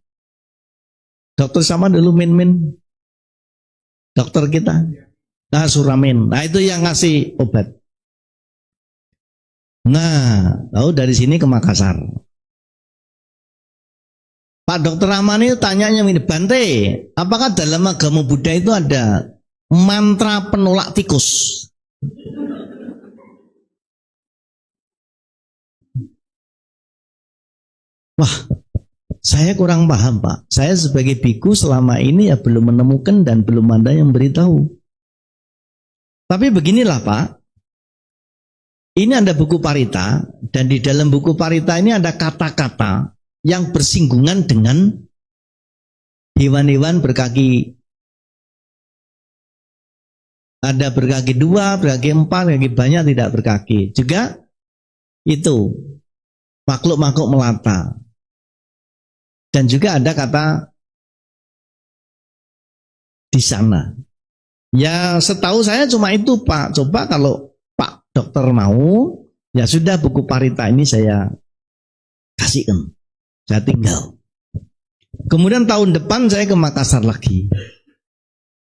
Dokter sama dulu Min. Dokter kita. Nah, Suramin. Nah, itu yang ngasih obat. Nah, lalu dari sini ke Makassar. Pak Dr. Rahman itu tanyanya ini, Bante, apakah dalam agama Buddha itu ada mantra penolak tikus? Wah, saya kurang paham, Pak. Saya sebagai biku selama ini ya belum menemukan dan belum ada yang beritahu. Tapi beginilah, Pak. Ini ada buku parita, dan di dalam buku parita ini ada kata-kata yang bersinggungan dengan hewan-hewan berkaki. Ada berkaki 2, berkaki 4, berkaki banyak tidak berkaki. Juga itu makhluk-makhluk melata. Dan juga ada kata di sana. Ya setahu saya cuma itu, Pak. Coba kalau Pak Dokter mau, ya sudah buku parita ini saya kasihkan. Saya tinggal. Kemudian tahun depan saya ke Makassar lagi.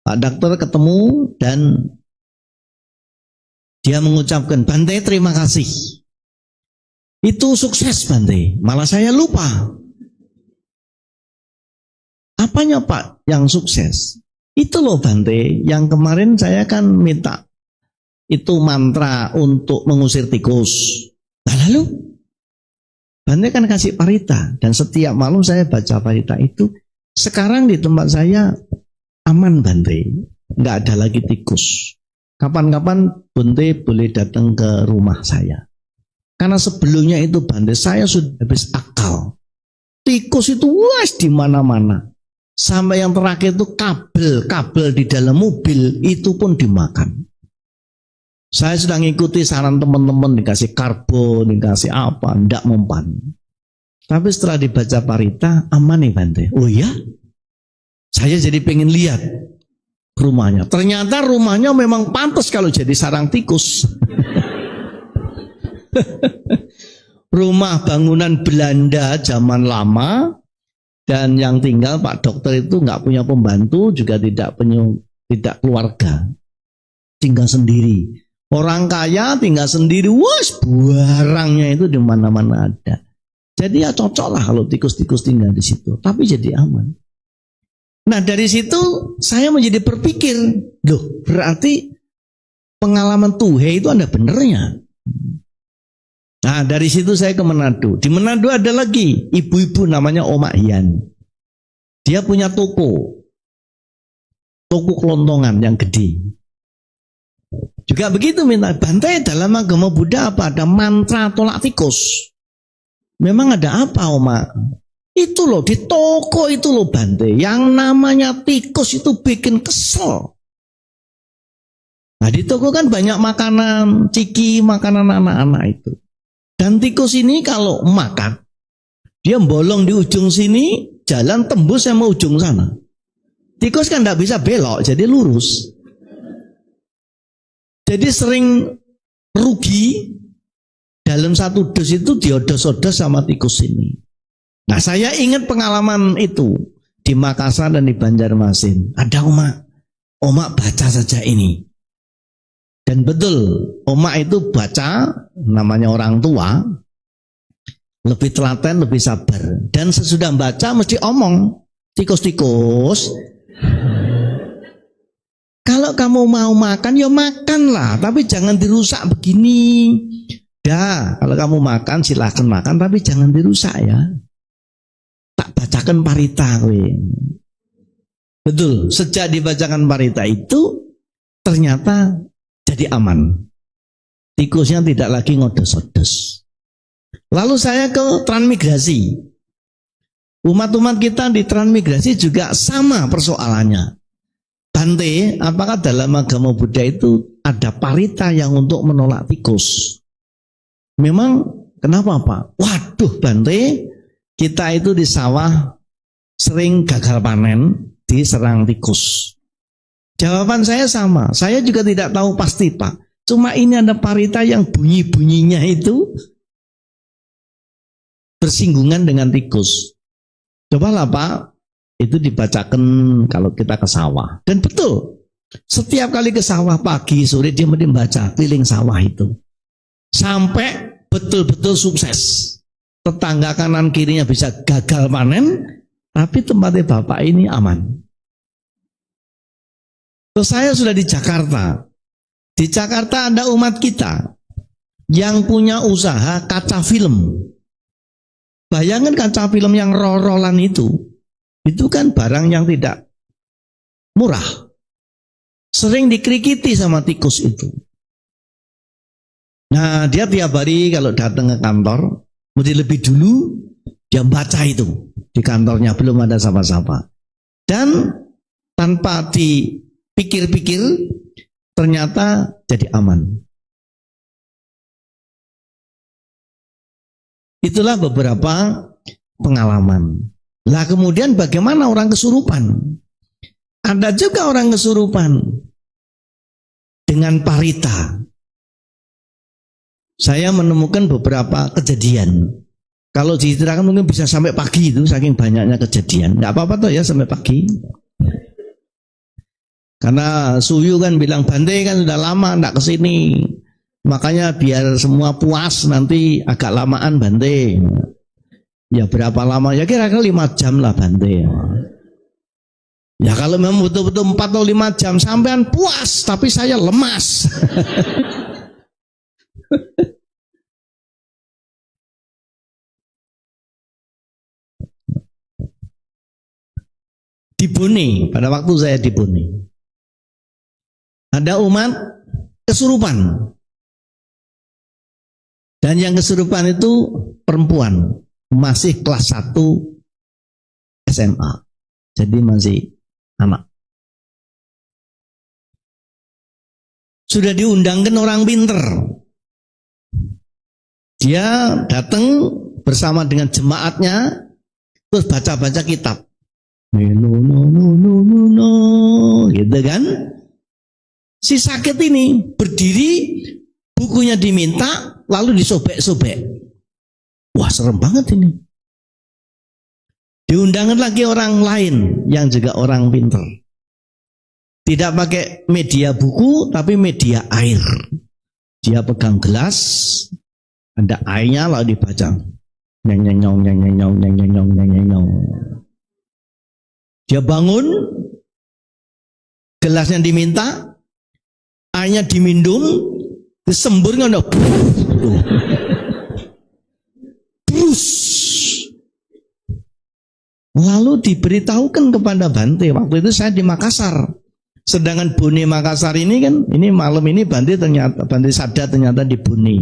Pak Dokter ketemu dan dia mengucapkan, Bante terima kasih. Itu sukses Bante. Malah saya lupa. Apanya Pak yang sukses? Itu loh Bante, yang kemarin saya kan minta itu mantra untuk mengusir tikus. Nah lalu Bante kan kasih parita, dan setiap malam saya baca parita itu. Sekarang di tempat saya aman Bante, nggak ada lagi tikus. Kapan-kapan Bante boleh datang ke rumah saya. Karena sebelumnya itu Bante saya sudah habis akal. Tikus itu luas di mana-mana. Sampai yang terakhir itu kabel di dalam mobil itu pun dimakan. Saya sudah ngikuti saran teman-teman, dikasih karbon, dikasih apa, ndak mempan. Tapi setelah dibaca parita, aman nih Bante. Oh iya? Saya jadi pengen lihat rumahnya. Ternyata rumahnya memang pantas kalau jadi sarang tikus. Rumah bangunan Belanda zaman lama, dan yang tinggal Pak Dokter itu nggak punya pembantu, juga tidak keluarga, tinggal sendiri. Orang kaya tinggal sendiri, wes barangnya itu di mana-mana ada. Jadi ya cocok lah kalau tikus-tikus tinggal di situ, tapi jadi aman. Nah dari situ saya menjadi berpikir, loh berarti pengalaman Tuhe itu ada benernya. Nah dari situ saya ke Manado. Di Manado ada lagi ibu-ibu namanya Oma Hian. Dia punya toko kelontongan yang gede. Juga begitu minta Bante, dalam agama Buddha apa? Ada mantra tolak tikus. Memang ada apa Oma? Itu loh di toko itu loh Bante, yang namanya tikus itu bikin kesel. Nah di toko kan banyak makanan ciki, makanan anak-anak itu. Dan tikus ini kalau makan, dia bolong di ujung sini, jalan tembus sama ujung sana. Tikus kan tidak bisa belok, jadi lurus. Jadi sering rugi dalam satu dos itu diodos-odos sama tikus ini. Nah saya ingat pengalaman itu di Makassar dan di Banjarmasin. Ada Oma baca saja ini. Dan betul, Oma itu baca, namanya orang tua, lebih telaten, lebih sabar. Dan sesudah baca mesti omong, tikus-tikus, kalau kamu mau makan, ya makanlah, tapi jangan dirusak begini. Dah, kalau kamu makan silahkan makan, tapi jangan dirusak ya. Tak bacakan parita we. Betul, sejak dibacakan parita itu ternyata jadi aman. Tikusnya tidak lagi ngodos-odos. Lalu saya ke transmigrasi. Umat-umat kita di transmigrasi juga sama persoalannya. Bante, apakah dalam agama Buddha itu ada parita yang untuk menolak tikus? Memang kenapa Pak? Waduh Bante, kita itu di sawah sering gagal panen, diserang tikus. Jawaban saya sama, saya juga tidak tahu pasti Pak. Cuma ini ada parita yang bunyi-bunyinya itu bersinggungan dengan tikus. Cobalah Pak, itu dibacakan kalau kita ke sawah. Dan betul, setiap kali ke sawah pagi, sore dia mesti baca keliling sawah itu. Sampai betul-betul sukses. Tetangga kanan kirinya bisa gagal panen, tapi tempatnya Bapak ini aman. Terus saya sudah di Jakarta. Di Jakarta ada umat kita yang punya usaha kaca film. Bayangkan kaca film yang roll-rollan itu kan barang yang tidak murah. Sering dikrikiti sama tikus itu. Nah dia tiap hari kalau datang ke kantor, mesti lebih dulu dia baca itu. Di kantornya belum ada siapa-siapa. Dan tanpa dipikir-pikir, ternyata jadi aman. Itulah beberapa pengalaman. Lah kemudian bagaimana orang kesurupan? Ada juga orang kesurupan dengan parita. Saya menemukan beberapa kejadian. Kalau diceritakan mungkin bisa sampai pagi itu, saking banyaknya kejadian. Nggak apa-apa tuh ya sampai pagi. Karena Suyu kan bilang Bante kan sudah lama nggak kesini. Makanya biar semua puas nanti agak lamaan Bante. Ya berapa lama? Ya kira-kira 5 jam lah Bante. Ya kalau memang betul-betul 4 atau 5 jam sampean puas, tapi saya lemas. Di Bone, pada waktu saya di Bone, ada umat kesurupan. Dan yang kesurupan itu perempuan, masih kelas 1 SMA. Jadi masih anak. Sudah diundangkan orang pinter. Dia datang bersama dengan jemaatnya, terus baca-baca kitab. No, gitu kan? Si sakit ini berdiri, bukunya diminta, lalu disobek-sobek. Wah serem banget ini. Diundangkan lagi orang lain yang juga orang pinter. Tidak pakai media buku, tapi media air. Dia pegang gelas, ada airnya lalu dibaca. Nyong. Dia bangun, gelasnya diminta, airnya diminum, disembur ngono. Terus lalu diberitahukan kepada Bante. Waktu itu saya di Makassar. Sedangkan Bone Makassar ini kan, ini malam ini Bante Sada ternyata di Bone.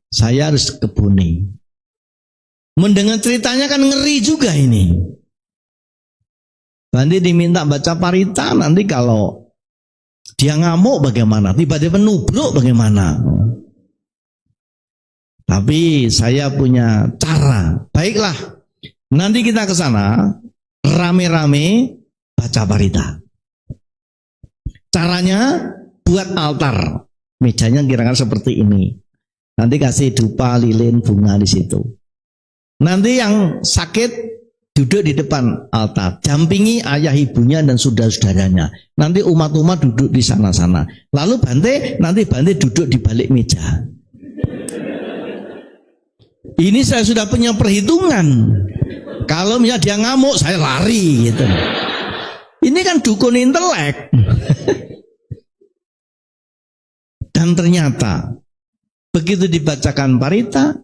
Saya harus ke Bone. Mendengar ceritanya kan ngeri juga ini. Bante diminta baca parita, nanti kalau dia ngamuk bagaimana? Tiba-tiba nubruk bagaimana? Tapi saya punya cara. Baiklah, nanti kita ke sana rame-rame baca parita. Caranya buat altar. Mejanya kira-kira seperti ini. Nanti kasih dupa, lilin, bunga di situ. Nanti yang sakit duduk di depan altar. Dampingi ayah ibunya dan saudara-saudaranya. Nanti umat-umat duduk di sana-sana. Lalu nanti Bante duduk di balik meja. Ini saya sudah punya perhitungan. Kalau misalnya dia ngamuk, saya lari gitu. Ini kan dukun intelek. Dan ternyata begitu dibacakan parita,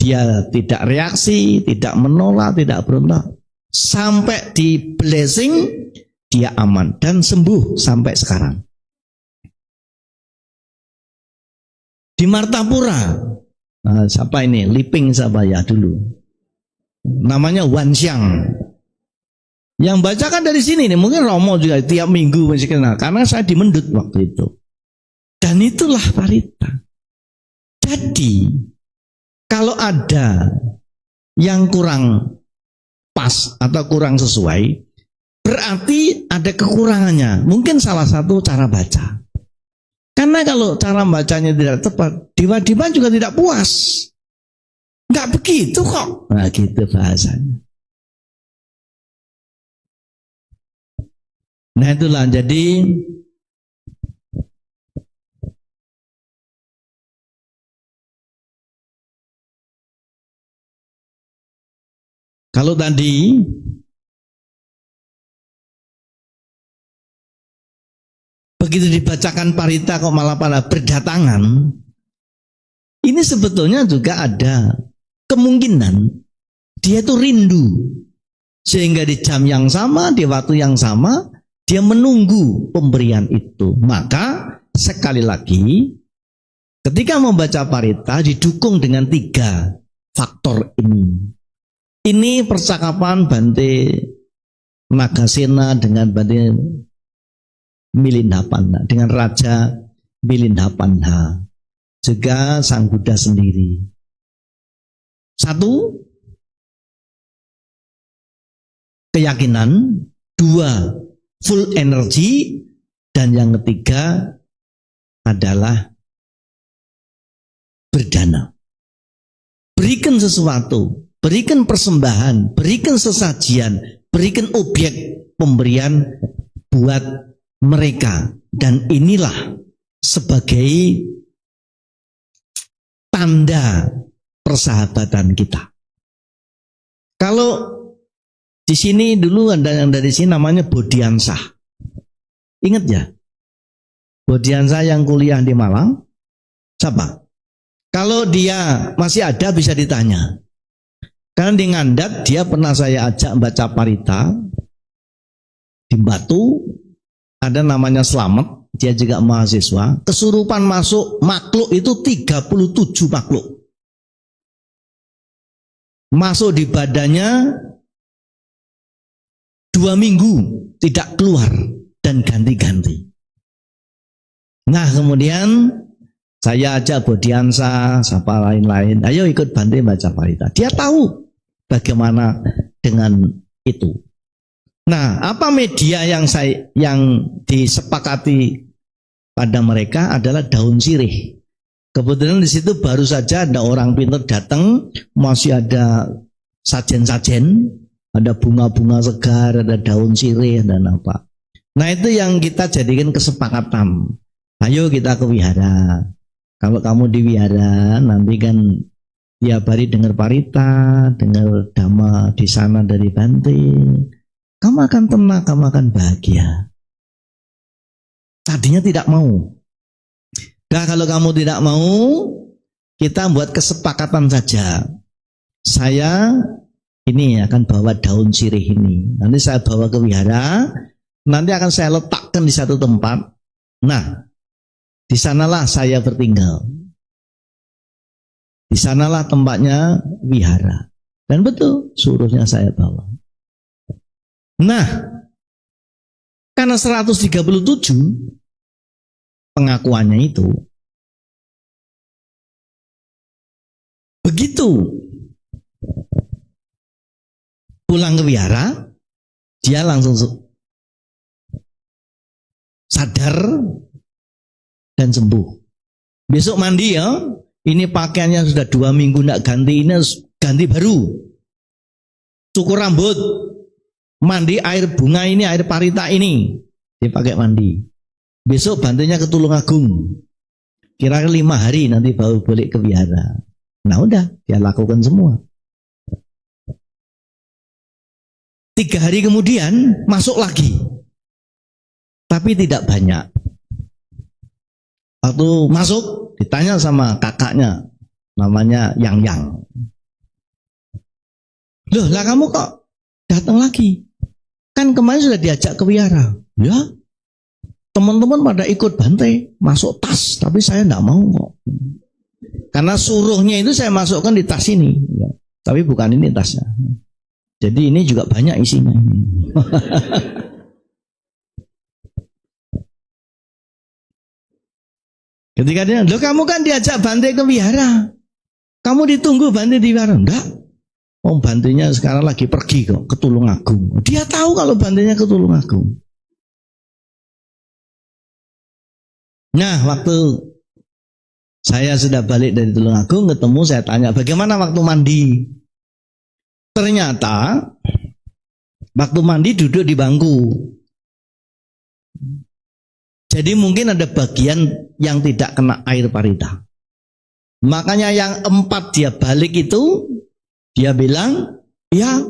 dia tidak reaksi, tidak menolak, tidak berontak. Sampai di blessing, dia aman dan sembuh sampai sekarang. Di Martapura, nah, siapa ini? Liping siapa ya dulu? Namanya Wan Xiang. Yang bacakan dari sini nih, mungkin Romo juga tiap minggu masih kenal, karena saya di Mendut waktu itu. Dan itulah parita. Jadi kalau ada yang kurang pas atau kurang sesuai, berarti ada kekurangannya. Mungkin salah satu cara baca. Karena kalau cara bacanya tidak tepat, diva-diva juga tidak puas. Enggak begitu kok. Nah gitu bahasanya. Nah itulah, jadi kalau tadi begitu dibacakan parita kok malah pada berdatangan, ini sebetulnya juga ada kemungkinan dia itu rindu, sehingga di jam yang sama, di waktu yang sama, dia menunggu pemberian itu. Maka sekali lagi, ketika membaca parita didukung dengan 3 faktor ini. Ini percakapan Bante Nagasena dengan Bante Milindapanha, dengan Raja Milindapanha, juga Sang Buddha sendiri. 1, keyakinan. 2, full energy. Dan yang ketiga adalah berdana. Berikan sesuatu, berikan persembahan, berikan sesajian, berikan objek pemberian buat mereka. Dan inilah sebagai tanda persahabatan kita. Kalau di sini dulu ada yang dari sini namanya Bodhiansah. Ingat ya? Bodhiansah yang kuliah di Malang. Siapa? Kalau dia masih ada bisa ditanya. Karena di Ngandat dia pernah saya ajak baca parita. Di Batu ada namanya Slamet, dia juga mahasiswa. Kesurupan masuk makhluk itu 37 makhluk. Masuk di badannya 2 minggu tidak keluar dan ganti-ganti. Nah kemudian saya ajak Bodhiansah, siapa lain-lain, ayo ikut Bante baca parita. Dia tahu bagaimana dengan itu. Nah, apa media yang disepakati pada mereka adalah daun sirih. Kebetulan di situ baru saja ada orang pintar datang, masih ada sajen-sajen, ada bunga-bunga segar, ada daun sirih dan apa. Nah itu yang kita jadikan kesepakatan. Ayo kita ke wihara. Kalau kamu di wihara nanti kan tiap hari dengar parita, dengar dhamma di sana dari Bante, kamu akan tenang, kamu akan bahagia. Tadinya tidak mau. Nah, kalau kamu tidak mau, kita buat kesepakatan saja. Saya ini akan bawa daun sirih ini. Nanti saya bawa ke wihara, nanti akan saya letakkan di satu tempat. Nah, di sanalah saya bertinggal. Di sanalah tempatnya wihara. Dan betul, suruhnya saya bawa. Nah, karena 137 pengakuannya itu, begitu pulang ke wihara, dia langsung sadar dan sembuh. Besok mandi ya, ini pakaiannya sudah 2 minggu tidak ganti, ini harus ganti baru. Cukur rambut, mandi air bunga ini, air parita ini, dipakai mandi. Besok Bantenya ke Tulungagung, kira-kira 5 hari nanti baru balik ke wihara. Nah udah, dia lakukan semua. 3 hari kemudian masuk lagi, tapi tidak banyak. Waktu masuk ditanya sama kakaknya, namanya Yang. Loh lah kamu kok datang lagi? Kan kemarin sudah diajak ke wihara. Ya, teman-teman pada ikut Bante masuk tas, tapi saya tidak mau kok. Karena suruhnya itu saya masukkan di tas ini, ya. Tapi bukan ini tasnya. Jadi ini juga banyak isinya. Ketika dia, loh kamu kan diajak Bante ke wihara, kamu ditunggu Bante di wihara. Enggak, Bantenya sekarang lagi pergi kok ke Tulungagung. Dia tahu kalau Bantenya ke Tulungagung. Nah, waktu saya sudah balik dari Tulungagung, ketemu, saya tanya, bagaimana waktu mandi? Ternyata waktu mandi duduk di bangku. Jadi mungkin ada bagian yang tidak kena air parita. Makanya yang 4 dia balik itu, dia bilang, ya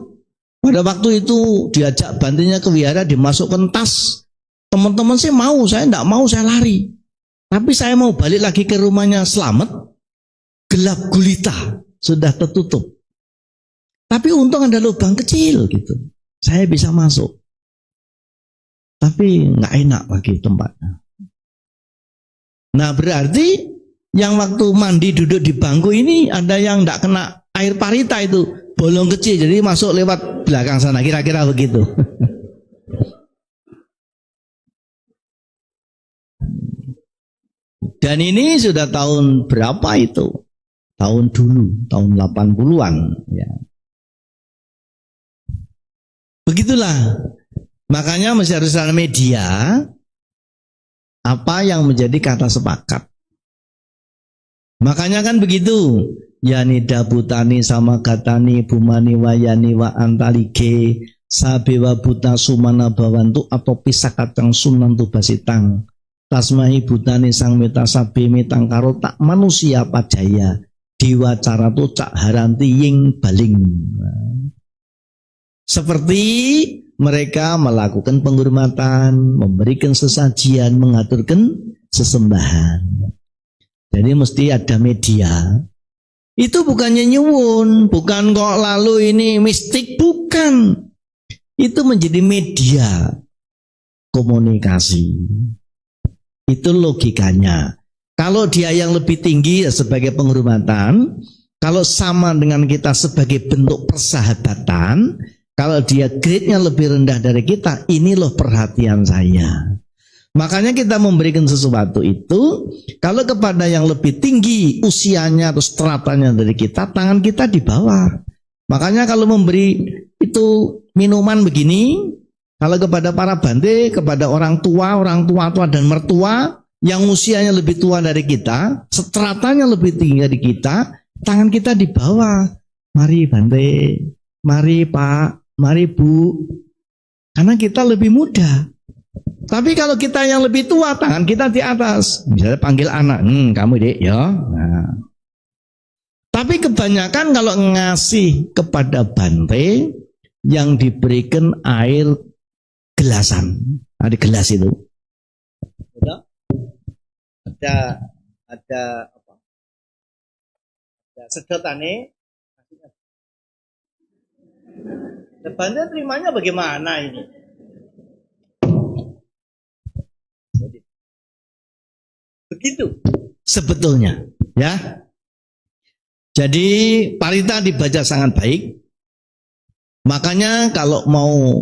pada waktu itu diajak Bantenya ke wihara, dimasukkan tas. Teman-teman sih mau, saya tidak mau, saya lari. Tapi saya mau balik lagi ke rumahnya selamat, gelap gulita, sudah tertutup. Tapi untung ada lubang kecil gitu, saya bisa masuk. Tapi nggak enak lagi tempatnya. Nah berarti yang waktu mandi duduk di bangku ini ada yang nggak kena air parita itu, bolong kecil, jadi masuk lewat belakang sana, kira-kira begitu. Dan ini sudah tahun berapa itu? Tahun dulu, tahun 80-an. Ya. Begitulah. Makanya mesti harus ada media. Apa yang menjadi kata sepakat. Makanya kan begitu. Yani dabutani sama katani bumani wayani wa antalige sabewa buta sumana bawantu atau pisakatang sunan tu basitang. Tasmahi butani sang meta sabi metang karo tak manusia pajaya diwacara tu cak haranti ying baling. Seperti mereka melakukan penghormatan, memberikan sesajian, mengaturkan sesembahan. Jadi mesti ada media. Itu bukannya nyuwun, bukan kok lalu ini mistik, bukan. Itu menjadi media komunikasi. Itu logikanya. Kalau dia yang lebih tinggi ya sebagai penghormatan, kalau sama dengan kita sebagai bentuk persahabatan, kalau dia grade-nya lebih rendah dari kita, ini loh perhatian saya. Makanya kita memberikan sesuatu itu, kalau kepada yang lebih tinggi usianya atau stratanya dari kita, tangan kita di bawah. Makanya kalau memberi itu minuman begini, kalau kepada para bante, kepada orang tua dan mertua yang usianya lebih tua dari kita, stratanya lebih tinggi dari kita, tangan kita di bawah. Mari bante, mari pak, mari bu. Karena kita lebih muda. Tapi kalau kita yang lebih tua, tangan kita di atas. Misalnya panggil anak, kamu dek ya. Nah. Tapi kebanyakan kalau ngasih kepada Bante yang diberikan air gelasan, ada gelas itu. Ada apa? Ada sedotannya. Bante terimanya bagaimana ini? Begitu sebetulnya, ya. Jadi parita dibaca sangat baik. Makanya kalau mau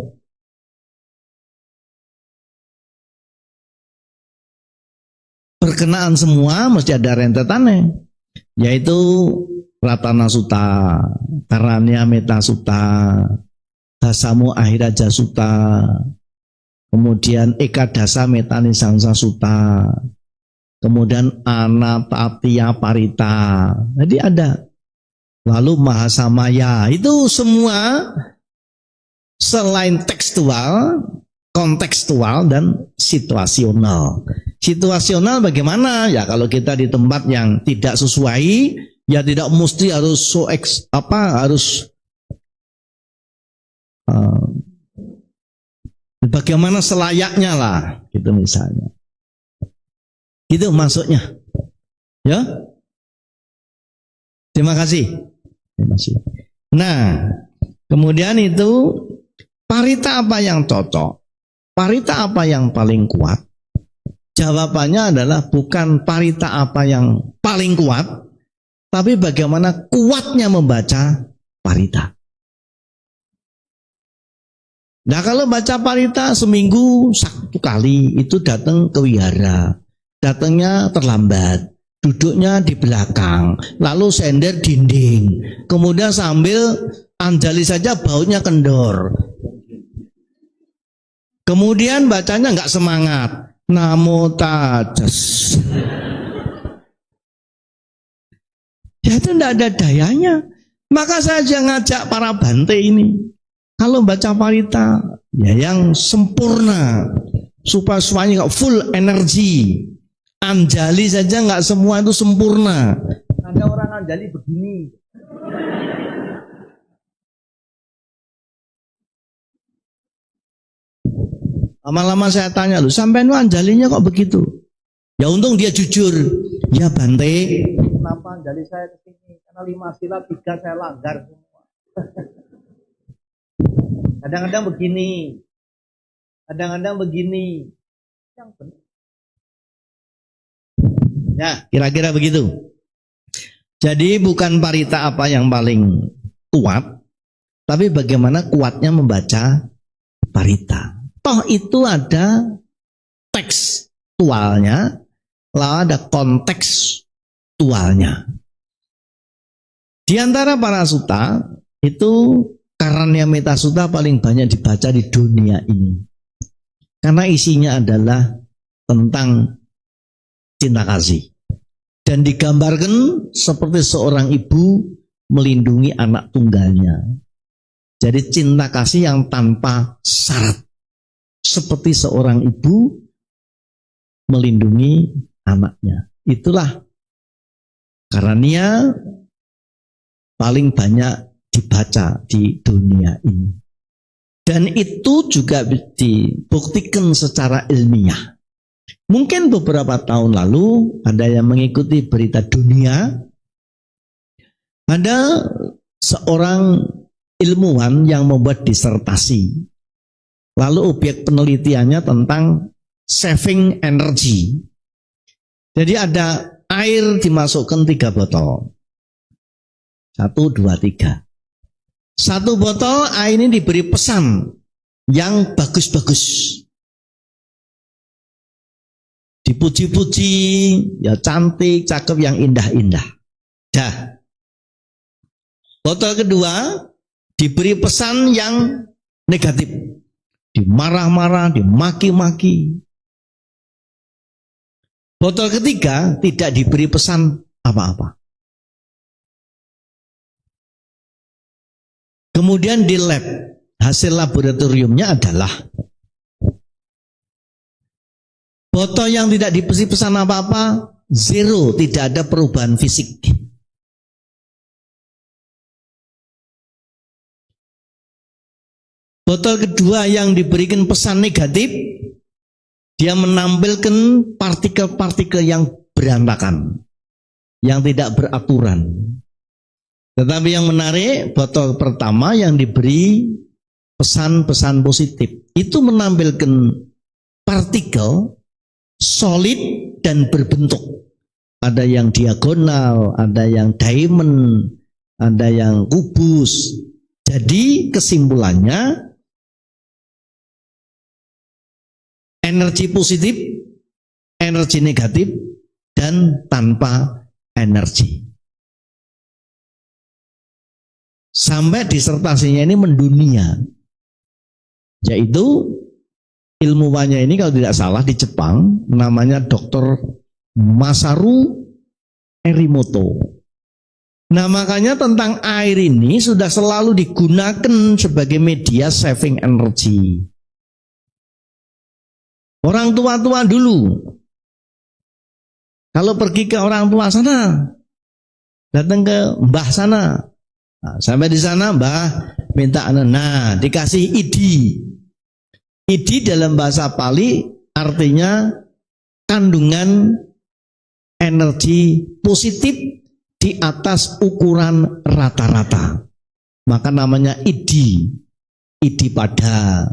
berkenaan semua mesti ada rentetannya, yaitu Ratana Sutta, Karanya Meta Sutta, Dasamu Ahiraja Sutta, kemudian Ekadasa Metanisangsa Sutta, kemudian Anatatiya Parita. Jadi ada. Lalu Mahasamaya. Itu semua selain tekstual, kontekstual dan situasional. Situasional bagaimana? Ya kalau kita di tempat yang tidak sesuai, ya tidak mesti harus bagaimana selayaknya lah, gitu misalnya. Itu maksudnya. Ya. Terima kasih. Terima kasih. Nah, kemudian itu parita apa yang cocok? Parita apa yang paling kuat? Jawabannya adalah bukan parita apa yang paling kuat, tapi bagaimana kuatnya membaca parita. Nah, kalau baca parita seminggu 1 kali itu datang ke wihara. Datangnya terlambat, duduknya di belakang, lalu sender dinding, kemudian sambil anjali saja baunya kendor. Kemudian bacanya nggak semangat, namo tajas. Ya itu nggak ada dayanya. Maka saya ngajak para Bante ini, kalau baca parita ya yang sempurna, supaya semuanya full energi. Anjali saja nggak semua itu sempurna. Ada orang anjali begini. Lama-lama saya tanya, lu sampai nu anjalinya kok begitu? Ya untung dia jujur. Ya Bante, kenapa anjali saya kesini? Karena 5 sila 3 saya langgar semua. Kadang-kadang begini, kadang-kadang begini. Yang benar. Ya, kira-kira begitu. Jadi bukan parita apa yang paling kuat, tapi bagaimana kuatnya membaca parita. Toh itu ada tekstualnya, lalu ada kontekstualnya. Di antara para sutta itu Karanya Meta Sutta paling banyak dibaca di dunia ini. Karena isinya adalah tentang cinta kasih. Dan digambarkan seperti seorang ibu melindungi anak tunggalnya. Jadi cinta kasih yang tanpa syarat. Seperti seorang ibu melindungi anaknya. Itulah Karanya paling banyak dibaca di dunia ini. Dan itu juga dibuktikan secara ilmiah. Mungkin beberapa tahun lalu ada yang mengikuti berita dunia, ada seorang ilmuwan yang membuat disertasi, lalu objek penelitiannya tentang saving energy. Jadi ada air dimasukkan 3 botol, 1, 2, 3. 1 botol air ini diberi pesan yang bagus-bagus. Dipuji-puji, ya cantik, cakep, yang indah-indah. Dah. Botol kedua diberi pesan yang negatif. Dimarah-marah, dimaki-maki. Botol ketiga tidak diberi pesan apa-apa. Kemudian di lab, hasil laboratoriumnya adalah botol yang tidak diberi pesan apa-apa, zero, tidak ada perubahan fisik. Botol kedua yang diberikan pesan negatif, dia menampilkan partikel-partikel yang berantakan, yang tidak beraturan. Tetapi yang menarik, botol pertama yang diberi pesan-pesan positif, itu menampilkan partikel solid dan berbentuk. Ada yang diagonal, ada yang diamond, ada yang kubus. Jadi kesimpulannya, energi positif, energi negatif, dan tanpa energi. Sampai disertasinya ini mendunia. Yaitu ilmuwannya ini kalau tidak salah di Jepang, namanya Dr. Masaru Erimoto. Nah makanya tentang air ini sudah selalu digunakan sebagai media saving energy. Orang tua-tua dulu, kalau pergi ke orang tua sana, datang ke mbah sana, nah, sampai di sana mbah minta nah dikasih idi. Idi dalam bahasa Pali artinya kandungan energi positif di atas ukuran rata-rata. Maka namanya idi pada.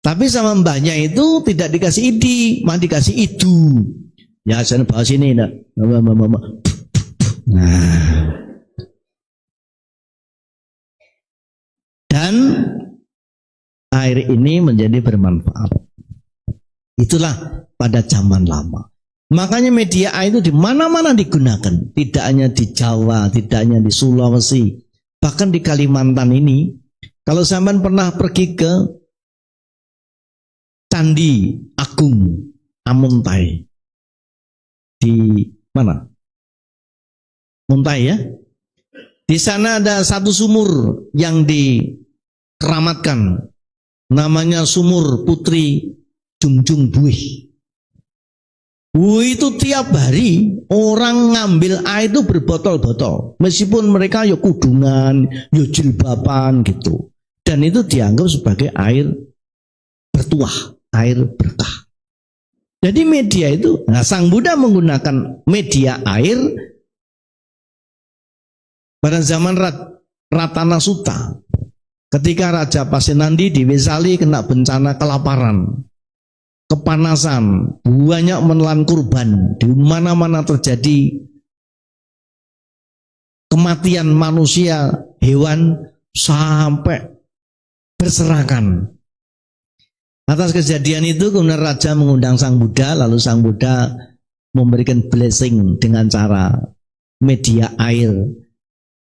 Tapi sama mbahnya itu tidak dikasih idi, malah dikasih idu. Ya, saya bahas ini. Nah. Dan air ini menjadi bermanfaat. Itulah pada zaman lama. Makanya media air itu di mana-mana digunakan. Tidak hanya di Jawa, tidak hanya di Sulawesi, bahkan di Kalimantan ini. Kalau sampean pernah pergi ke Candi Agung Amuntai di mana? Muntai ya. Di sana ada satu sumur yang dikeramatkan, namanya sumur Putri Jungjung Buih. Itu tiap hari orang ngambil air itu berbotol-botol, meskipun mereka ya kudungan, ya jilbaban gitu, dan itu dianggap sebagai air bertuah, air berkah. Jadi media itu, nah Sang Buddha menggunakan media air pada zaman Ratana Sutta, ketika Raja Pasenandi di Vesali kena bencana kelaparan, kepanasan, banyak menelan kurban, di mana-mana terjadi kematian manusia, hewan, sampai berserakan. Atas kejadian itu kemudian Raja mengundang Sang Buddha, lalu Sang Buddha memberikan blessing dengan cara media air.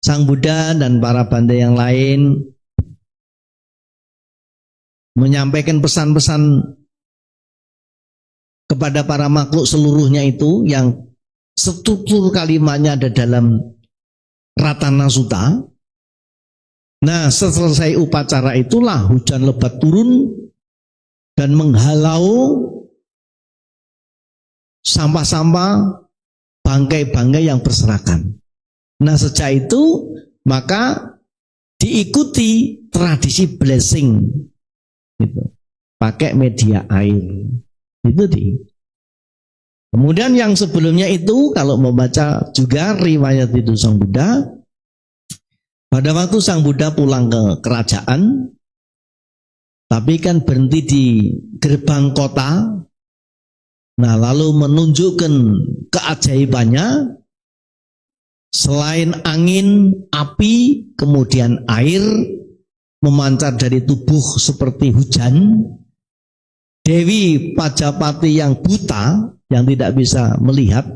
Sang Buddha dan para bante yang lain menyampaikan pesan-pesan kepada para makhluk seluruhnya itu yang struktur kalimatnya ada dalam Ratana Sutta. Nah, selesai upacara itulah hujan lebat turun dan menghalau sampah-sampah, bangkai-bangkai yang berserakan. Nah, sejak itu maka diikuti tradisi blessing gitu, pakai media air. Itu Kemudian yang sebelumnya itu kalau membaca juga riwayat itu Sang Buddha, pada waktu Sang Buddha pulang ke kerajaan, tapi kan berhenti di gerbang kota, nah lalu menunjukkan keajaibannya, selain angin, api, kemudian air memancar dari tubuh seperti hujan. Dewi Pajapati yang buta, yang tidak bisa melihat,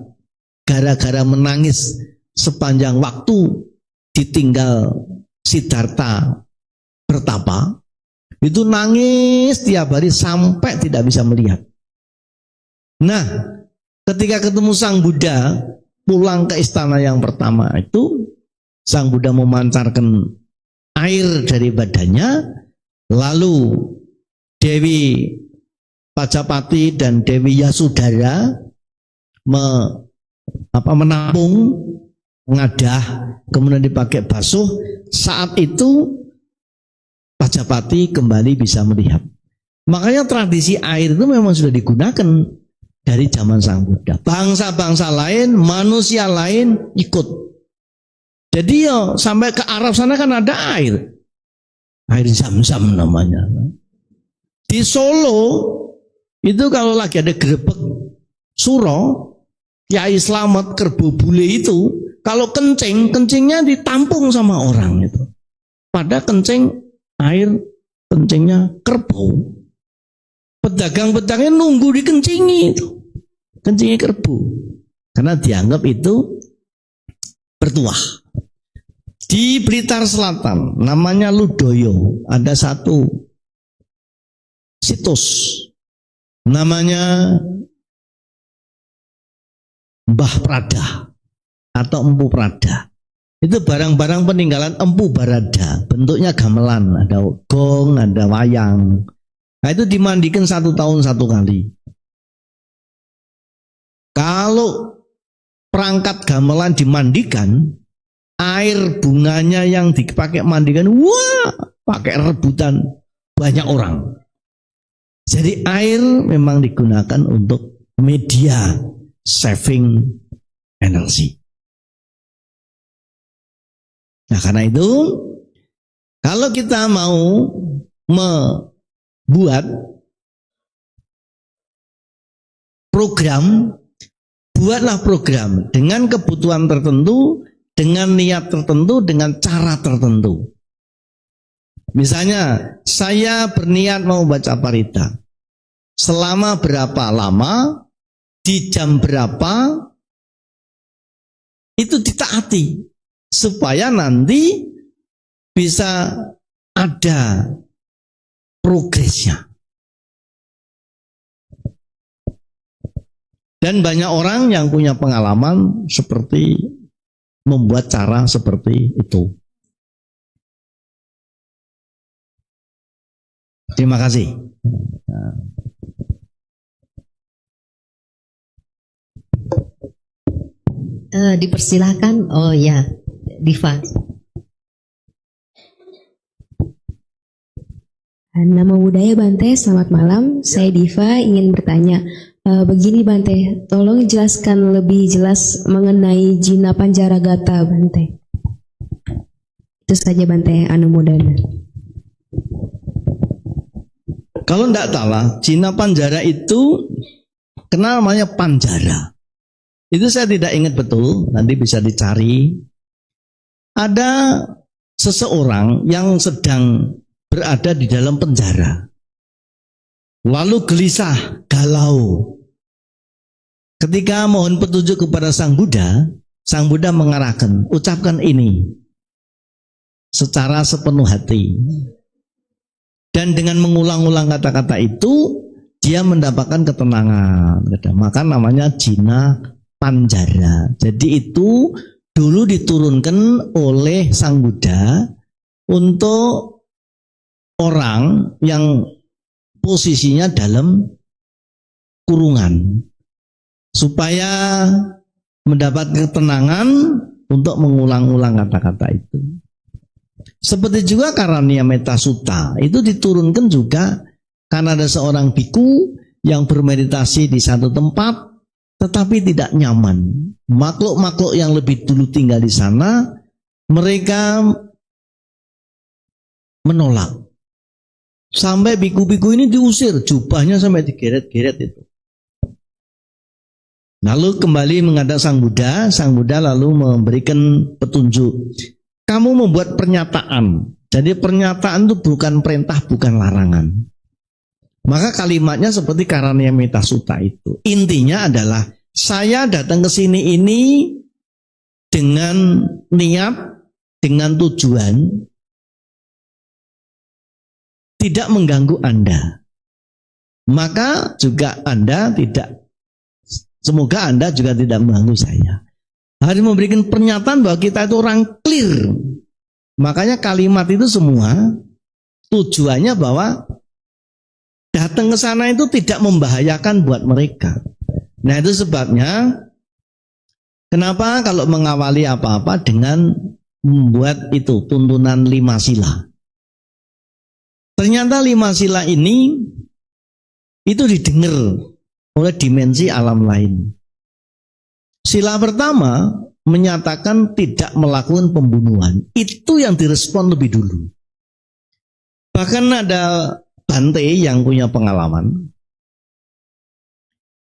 gara-gara menangis sepanjang waktu ditinggal Siddhartha bertapa, itu nangis tiap hari sampai tidak bisa melihat. Nah, ketika ketemu Sang Buddha, pulang ke istana yang pertama itu, Sang Buddha memancarkan air dari badannya, lalu Dewi Pajapati dan Dewi Yasudara menampung, mengadah, kemudian dipakai basuh. Saat itu Majapahit kembali bisa melihat. Makanya tradisi air itu memang sudah digunakan dari zaman Sang Buddha. Bangsa-bangsa lain, manusia lain ikut. Jadi ya sampai ke Arab sana kan ada air. Air Zam-Zam namanya. Di Solo itu kalau lagi ada grebek suro, Kiai Slamet Kerbo Bule itu, kalau kencingnya ditampung sama orang itu. Pada air kencingnya kerbau. Pedagang-pedagangnya nunggu dikencingi itu. Kencingnya kerbau. Karena dianggap itu bertuah. Di Blitar Selatan, namanya Ludoyo, ada satu situs namanya Mbah Prada atau Empu Prada. Itu barang-barang peninggalan Empu Barada, bentuknya gamelan, ada gong, ada wayang. Nah itu dimandikan 1 tahun 1 kali. Kalau perangkat gamelan dimandikan, air bunganya yang dipakai mandikan, wah, pakai rebutan banyak orang. Jadi air memang digunakan untuk media saving energi. Nah karena itu, kalau kita mau membuat program, buatlah program dengan kebutuhan tertentu, dengan niat tertentu, dengan cara tertentu. Misalnya, saya berniat mau baca parita. Selama berapa lama, di jam berapa, itu ditaati. Supaya nanti bisa ada progresnya. Dan banyak orang yang punya pengalaman seperti membuat cara seperti itu. Terima kasih. Dipersilakan. Oh ya, Diva. Nama budaya Bante, selamat malam. Saya Diva, ingin bertanya. Begini Bante, tolong jelaskan lebih jelas mengenai Jina Panjaragata Bante. Itu saja Bante, Anumodana. Kalau tidak salah, Jina Panjara itu kenal namanya Panjara. Itu saya tidak ingat betul, nanti bisa dicari. Ada seseorang yang sedang berada di dalam penjara. Lalu gelisah, galau. Ketika mohon petunjuk kepada Sang Buddha mengarahkan, ucapkan ini secara sepenuh hati. Dan dengan mengulang-ulang kata-kata itu, dia mendapatkan ketenangan. Maka namanya Jina Panjara. Jadi itu dulu diturunkan oleh Sang Buddha untuk orang yang posisinya dalam kurungan, supaya mendapat ketenangan untuk mengulang-ulang kata-kata itu. Seperti juga Karania Metta Sutta itu diturunkan juga karena ada seorang biku yang bermeditasi di satu tempat tetapi tidak nyaman. Makhluk-makhluk yang lebih dulu tinggal di sana, mereka menolak. Sampai biku-biku ini diusir, jubahnya sampai digeret-geret itu. Lalu kembali menghadap Sang Buddha lalu memberikan petunjuk. Kamu membuat pernyataan. Jadi pernyataan itu bukan perintah, bukan larangan. Maka kalimatnya seperti Karania Metta Sutta itu. Intinya adalah saya datang ke sini ini dengan niat, dengan tujuan tidak mengganggu Anda. Maka juga Anda tidak, semoga Anda juga tidak mengganggu saya. Harus memberikan pernyataan bahwa kita itu orang clear. Makanya kalimat itu semua tujuannya bahwa datang ke sana itu tidak membahayakan buat mereka. Nah itu sebabnya kenapa kalau mengawali apa-apa dengan membuat itu tuntunan 5 sila. Ternyata 5 sila ini itu didengar oleh dimensi alam lain. Sila pertama menyatakan tidak melakukan pembunuhan. Itu yang direspon lebih dulu. Bahkan ada Bante yang punya pengalaman.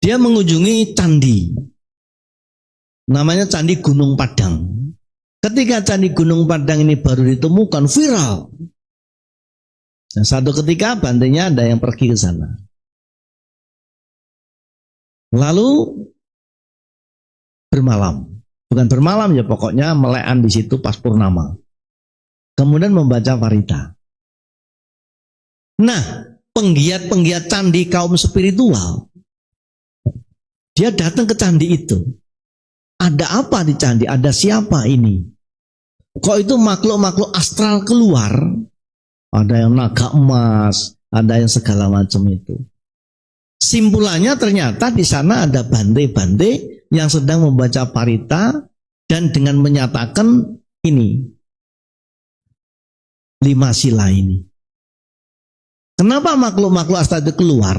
Dia mengunjungi candi. Namanya Candi Gunung Padang. Ketika Candi Gunung Padang ini baru ditemukan, viral. Nah, satu ketika Bantenya ada yang pergi ke sana. Lalu bermalam. Bukan bermalam ya, pokoknya melekan di situ pas purnama. Kemudian membaca parita. Nah, penggiat-penggiat candi kaum spiritual, dia datang ke candi itu. Ada apa di candi? Ada siapa ini? Kok itu makhluk-makhluk astral keluar? Ada yang naga emas, ada yang segala macam itu. Simpulannya ternyata di sana ada bante-bante yang sedang membaca parita dan dengan menyatakan ini 5 sila ini. Kenapa makhluk-makhluk astral itu keluar?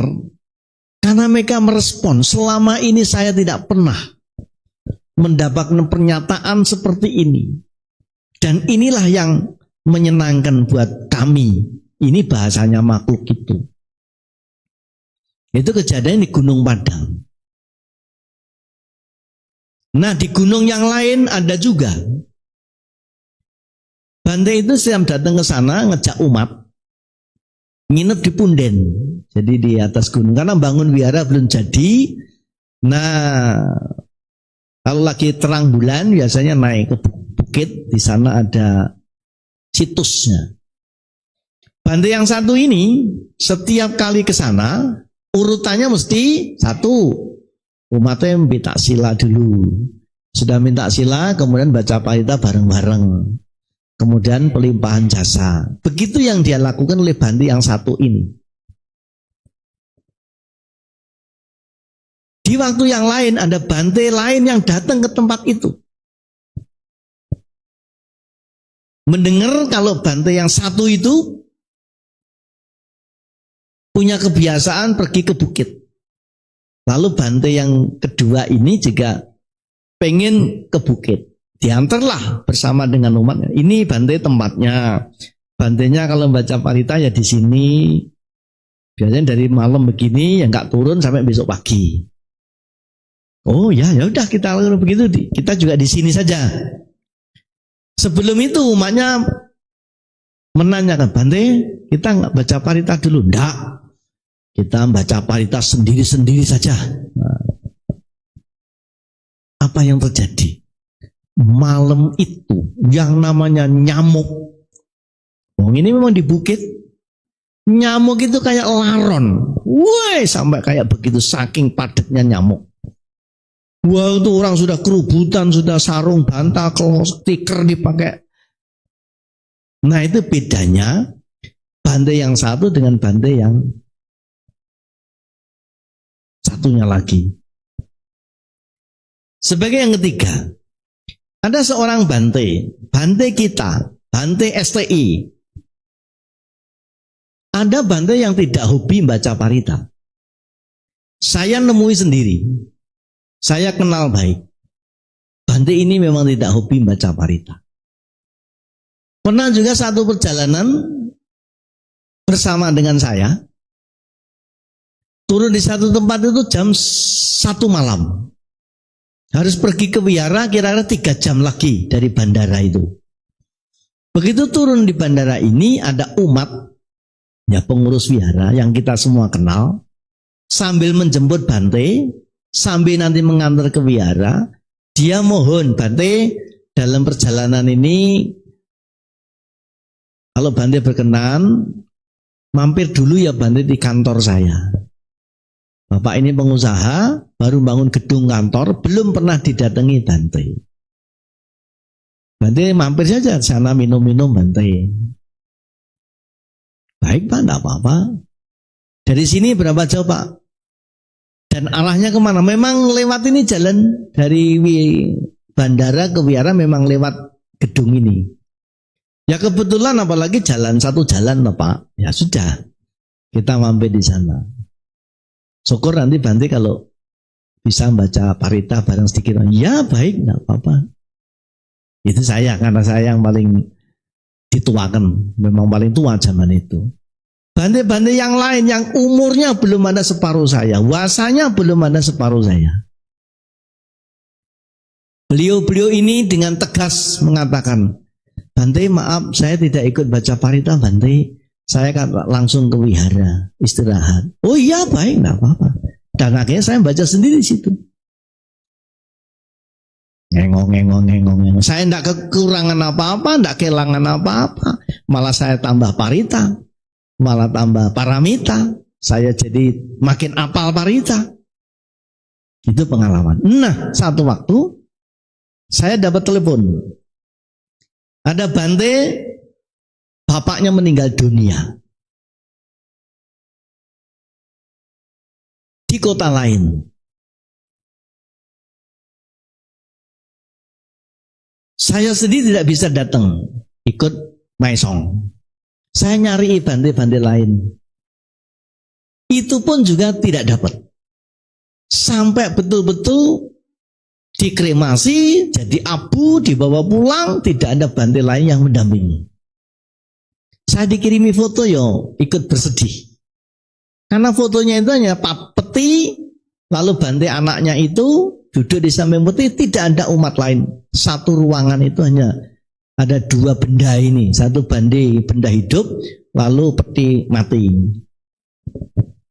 Karena mereka merespon, selama ini saya tidak pernah mendapatkan pernyataan seperti ini. Dan inilah yang menyenangkan buat kami. Ini bahasanya makhluk itu. Itu kejadian di Gunung Padang. Nah, di gunung yang lain ada juga. Bante itu setiap datang ke sana ngejak umat nginep di punden, jadi di atas gunung, karena bangun wihara belum jadi. Nah, kalau lagi terang bulan biasanya naik ke bukit, di sana ada situsnya. Bante yang satu ini setiap kali ke sana urutannya mesti satu, umatnya minta sila dulu, sudah minta sila kemudian baca parita bareng-bareng. Kemudian pelimpahan jasa. Begitu yang dia lakukan oleh Bante yang satu ini. Di waktu yang lain ada Bante lain yang datang ke tempat itu. Mendengar kalau Bante yang satu itu punya kebiasaan pergi ke bukit. Lalu Bante yang kedua ini juga pengen ke bukit. Diantarlah bersama dengan umatnya. Ini Bante tempatnya. Bantenya kalau baca parita ya di sini. Biasanya dari malam begini ya nggak turun sampai besok pagi. Oh ya, ya udah kita lakukan begitu. Kita juga di sini saja. Sebelum itu umatnya menanyakan, Bante, kita nggak baca parita dulu? Nggak. Kita baca parita sendiri-sendiri saja. Nah, apa yang terjadi? Malam itu yang namanya nyamuk. Oh, ini memang di bukit. Nyamuk itu kayak laron. Woi, sampai kayak begitu saking padatnya nyamuk. Wah, itu orang sudah kerubutan, sudah sarung bantal, stiker dipakai. Nah, itu bedanya Bante yang satu dengan Bante yang satunya lagi. Sebagai yang ketiga, ada seorang Bante, Bante kita, Bante STI. Ada Bante yang tidak hobi baca parita. Saya nemui sendiri. Saya kenal baik. Bante ini memang tidak hobi baca parita. Pernah juga satu perjalanan bersama dengan saya. Turun di satu tempat itu jam 1 malam. Harus pergi ke wihara kira-kira 3 jam lagi dari bandara itu. Begitu turun di bandara ini ada umat, ya pengurus wihara yang kita semua kenal, sambil menjemput Bante, sambil nanti mengantar ke wihara, dia mohon Bante dalam perjalanan ini, kalau Bante berkenan, mampir dulu ya Bante di kantor saya. Bapak ini pengusaha, baru bangun gedung kantor, belum pernah didatangi Bante. Bante mampir saja sana minum-minum Bante. Baik Pak, enggak apa-apa. Dari sini berapa jauh Pak? Dan arahnya kemana? Memang lewat ini jalan dari bandara ke wihara memang lewat gedung ini. Ya kebetulan apalagi satu jalan loh Pak. Ya sudah, kita mampir di sana. Syukur nanti Bante kalau bisa baca parita bareng sedikit. Ya baik, enggak apa-apa. Itu saya, karena saya yang paling dituakan, memang paling tua zaman itu. Bante-bante yang lain yang umurnya belum ada separuh saya, wasanya belum ada separuh saya. Beliau-beliau ini dengan tegas mengatakan, Bante maaf saya tidak ikut baca parita Bante, saya kan langsung ke wihara istirahat. Oh iya baik, enggak apa-apa. Dan akhirnya saya baca sendiri di situ. Ngengong. Saya enggak kekurangan apa-apa, enggak kehilangan apa-apa. Malah saya tambah parita, malah tambah paramita. Saya jadi makin apal parita. Itu pengalaman. Nah, satu waktu saya dapat telepon. Ada Bante, bapaknya meninggal dunia di kota lain. Saya sendiri tidak bisa datang ikut maisong. Saya nyari Bante-bante lain. Itu pun juga tidak dapat. Sampai betul-betul dikremasi, jadi abu, dibawa pulang, tidak ada Bante lain yang mendampingi. Saya dikirimi foto ikut bersedih. Karena fotonya itu hanya peti, lalu Bante anaknya itu duduk di samping peti, tidak ada umat lain. Satu ruangan itu hanya ada dua benda ini. Satu benda hidup, lalu peti mati.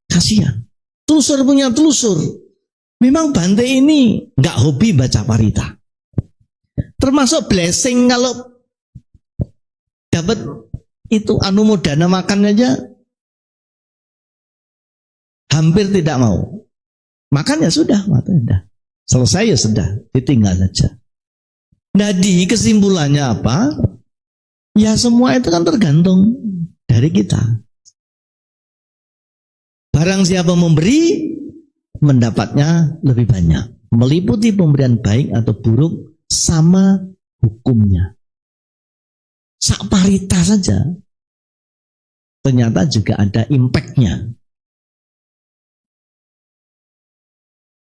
Kasihan. Telusur punya telusur. Memang Bante ini nggak hobi baca parita. Termasuk blessing kalau dapat itu anumodana makan aja hampir tidak mau. Makan ya sudah, selesai ya sudah, ditinggal saja. Nah di kesimpulannya apa? Ya semua itu kan tergantung dari kita. Barang siapa memberi, mendapatnya lebih banyak. Meliputi pemberian baik atau buruk sama hukumnya. Sak parita saja ternyata juga ada impactnya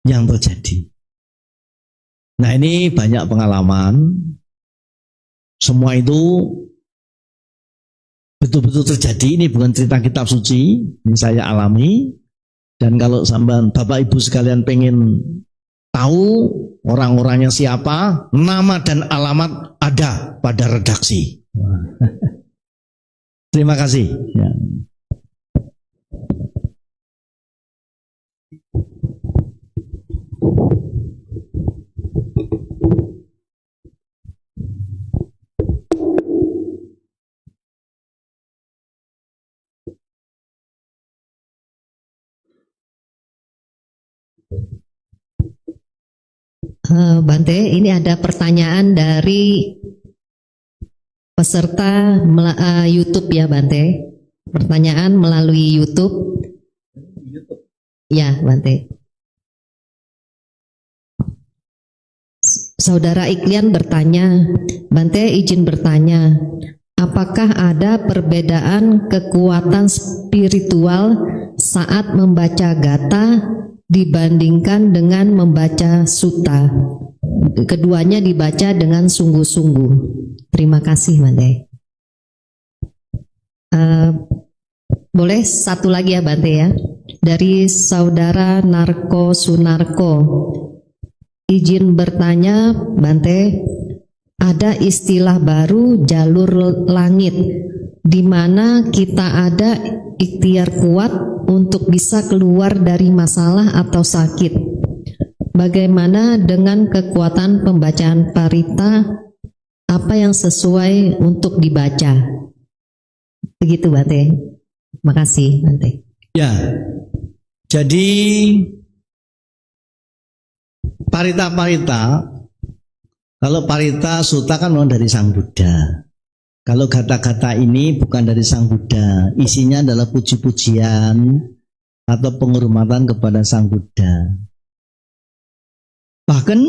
yang terjadi. Nah ini banyak pengalaman. Semua itu betul-betul terjadi. Ini bukan cerita kitab suci, ini saya alami. Dan kalau sampean Bapak Ibu sekalian pengen tahu orang-orangnya siapa, nama dan alamat ada pada redaksi. Terima kasih. Ya. Bante, ini ada pertanyaan dari peserta YouTube ya Bante. Pertanyaan melalui YouTube. Ya Bante. Saudara Iklian bertanya, Bante izin bertanya, apakah ada perbedaan kekuatan spiritual saat membaca gata dibandingkan dengan membaca sutta? Keduanya dibaca dengan sungguh-sungguh. Terima kasih Bante. Boleh satu lagi ya Bante ya. Dari saudara Narko Sunarko. Izin bertanya Bante, ada istilah baru jalur langit, di mana kita ada ikhtiar kuat untuk bisa keluar dari masalah atau sakit. Bagaimana dengan kekuatan pembacaan parita? Apa yang sesuai untuk dibaca? Begitu Bante. Terima kasih Bante. Ya, jadi parita-parita, kalau parita sutta kan memang dari Sang Buddha. Kalau kata-kata ini bukan dari Sang Buddha, isinya adalah puji-pujian atau penghormatan kepada Sang Buddha. Bahkan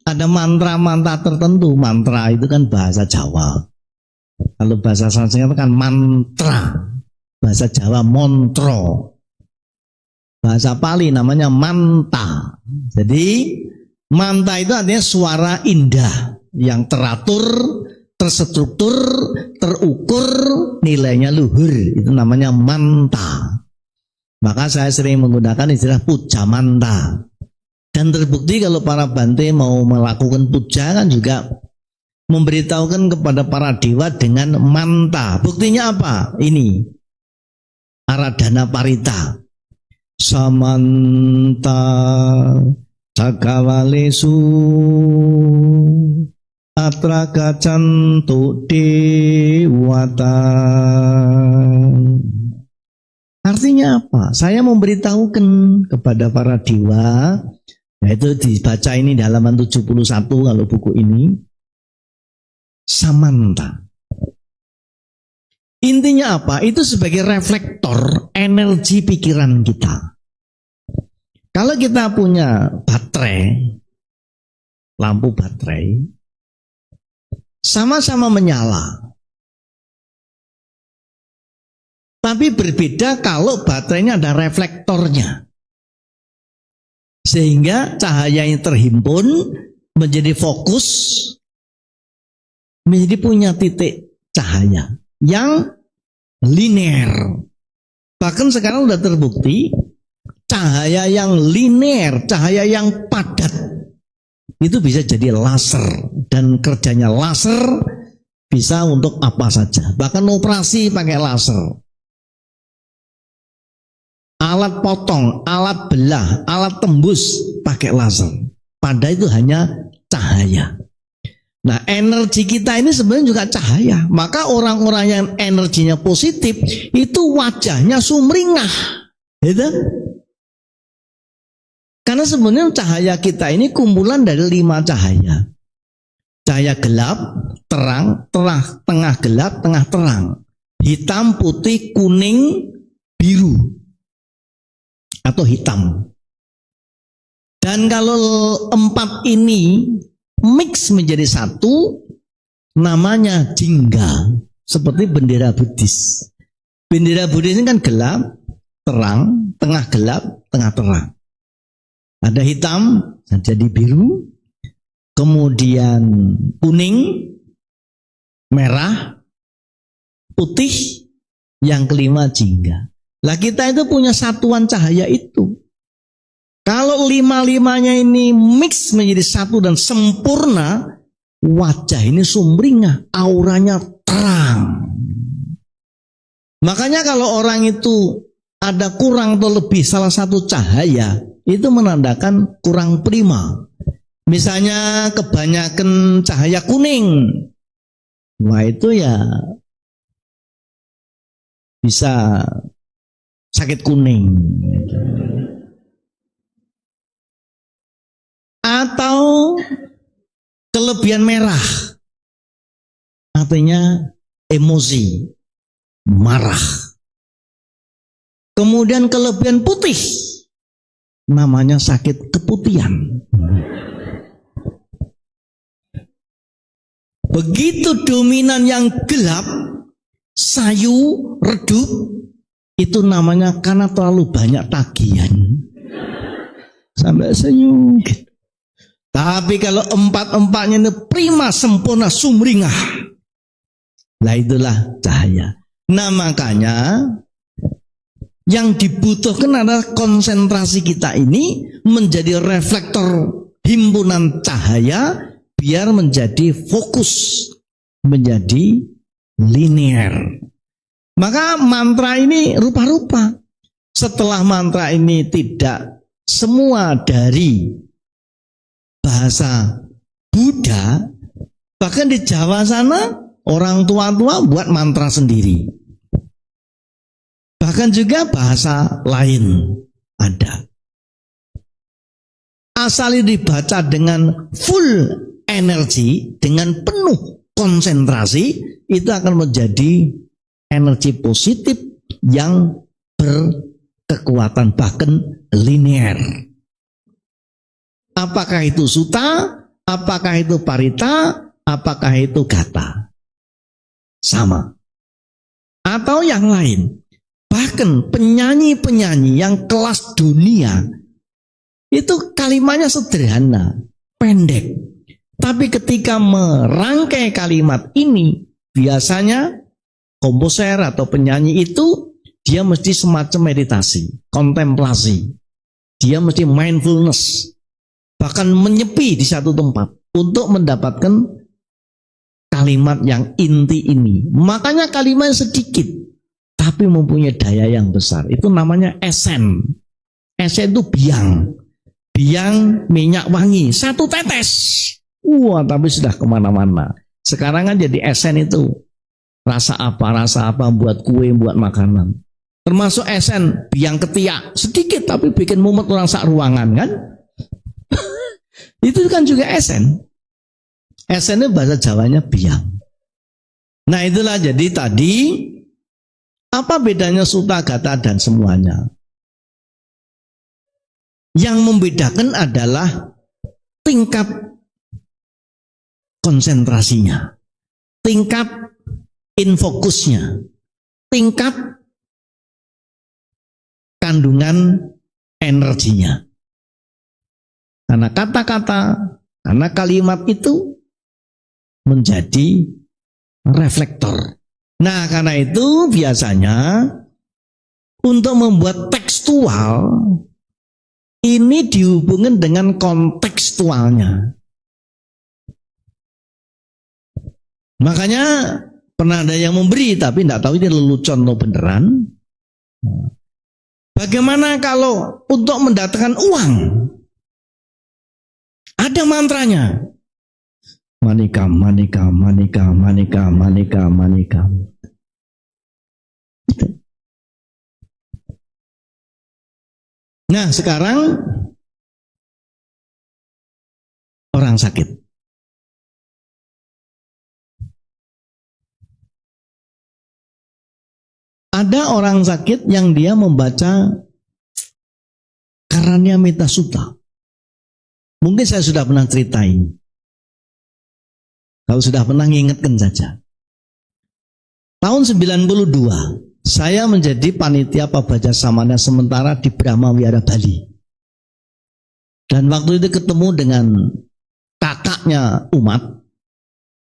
ada mantra-mantra tertentu, mantra itu kan bahasa Jawa. Kalau bahasa Sanskerta kan mantra, bahasa Jawa montro, bahasa Pali namanya manta. Jadi manta itu artinya suara indah yang teratur, terstruktur, terukur, nilainya luhur. Itu namanya manta. Maka saya sering menggunakan istilah puja manta. Dan terbukti kalau para Bante mau melakukan puja kan juga memberitahukan kepada para dewa dengan manta. Buktinya apa? Ini Aradhana Parita. Samanta Cakawalesu Atra Gacantu Dewata. Artinya apa? Saya memberitahukan kepada para dewa, yaitu dibaca ini di halaman 71 kalau buku ini. Samanta. Intinya apa? Itu sebagai reflektor energi pikiran kita. Kalau kita punya baterai, lampu baterai, sama-sama menyala. Tapi berbeda kalau baterainya ada reflektornya. Sehingga cahaya yang terhimpun menjadi fokus, menjadi punya titik cahaya yang linear. Bahkan sekarang sudah terbukti cahaya yang linear, cahaya yang padat itu bisa jadi laser, dan kerjanya laser bisa untuk apa saja. Bahkan operasi pakai laser. Alat potong, alat belah, alat tembus pakai laser. Padahal itu hanya cahaya. Nah, energi kita ini sebenarnya juga cahaya. Maka orang-orang yang energinya positif itu wajahnya sumringah, gitu? Karena sebenarnya cahaya kita ini kumpulan dari 5 cahaya. Cahaya gelap, terang, tengah gelap, tengah terang. Hitam, putih, kuning, biru. Atau hitam. Dan kalau 4 ini mix menjadi satu, namanya jingga, seperti bendera Buddhis. Bendera Buddhis ini kan gelap, terang, tengah gelap, tengah terang. Ada hitam jadi biru, kemudian kuning, merah, putih, yang kelima jingga. Lah kita itu punya satuan cahaya itu. Kalau 5-5-nya ini mix menjadi satu dan sempurna, wajah ini sumringah, auranya terang. Makanya kalau orang itu ada kurang atau lebih salah satu cahaya, itu menandakan kurang prima. Misalnya kebanyakan cahaya kuning, wah itu ya bisa sakit kuning. Atau kelebihan merah, artinya emosi, marah. Kemudian kelebihan putih, namanya sakit keputihan. Begitu dominan yang gelap, sayu, redup, itu namanya karena terlalu banyak tagihan. Sampai sayu. Tapi kalau 4-4-nya ini prima, sempurna, sumringah, lah itulah cahaya. Nah makanya yang dibutuhkan adalah konsentrasi kita ini menjadi reflektor himpunan cahaya biar menjadi fokus, menjadi linear. Maka mantra ini rupa-rupa. Setelah mantra ini tidak semua dari bahasa Buddha, bahkan di Jawa sana orang tua-tua buat mantra sendiri. Bahkan juga bahasa lain ada. Asal dibaca dengan full energi, dengan penuh konsentrasi, itu akan menjadi energi positif yang berkekuatan, bahkan linear. Apakah itu sutta, apakah itu parita, apakah itu gata. sama. Atau yang lain, bahkan penyanyi-penyanyi yang kelas dunia itu kalimatnya sederhana, pendek. Tapi ketika merangkai kalimat ini, biasanya komposer atau penyanyi itu dia mesti semacam meditasi, kontemplasi. Dia mesti mindfulness, bahkan menyepi di satu tempat untuk mendapatkan kalimat yang inti ini. Makanya kalimat sedikit tapi mempunyai daya yang besar. Itu namanya esen. Esen itu biang. Biang minyak wangi, satu tetes. Wah, tapi sudah kemana-mana. Sekarang kan jadi esen itu rasa apa buat kue, buat makanan. Termasuk esen biang ketiak, sedikit tapi bikin mumet orang sak ruangan kan. Itu kan juga esen. Esennya bahasa Jawanya biang. Nah itulah jadi tadi apa bedanya Sutta Gata dan semuanya. Yang membedakan adalah tingkat konsentrasinya, tingkat infokusnya, tingkat kandungan energinya. Karena kata-kata, karena kalimat itu menjadi reflektor. Nah, karena itu biasanya untuk membuat tekstual ini dihubungkan dengan kontekstualnya. Makanya pernah ada yang memberi tapi tidak tahu ini lelucon atau beneran. Bagaimana kalau untuk mendatangkan uang? Ada mantranya. Manikam, manikam, manikam, manikam, manikam, manikam. Nah sekarang orang sakit. Ada orang sakit yang dia membaca Karanya Metta Sutta. Mungkin saya sudah pernah ceritain. Kalau sudah pernah ngingetkan saja. Tahun 92, saya menjadi panitia Pabaja Samana sementara di Brahma Wihara Bali. Dan waktu itu ketemu dengan kakaknya umat,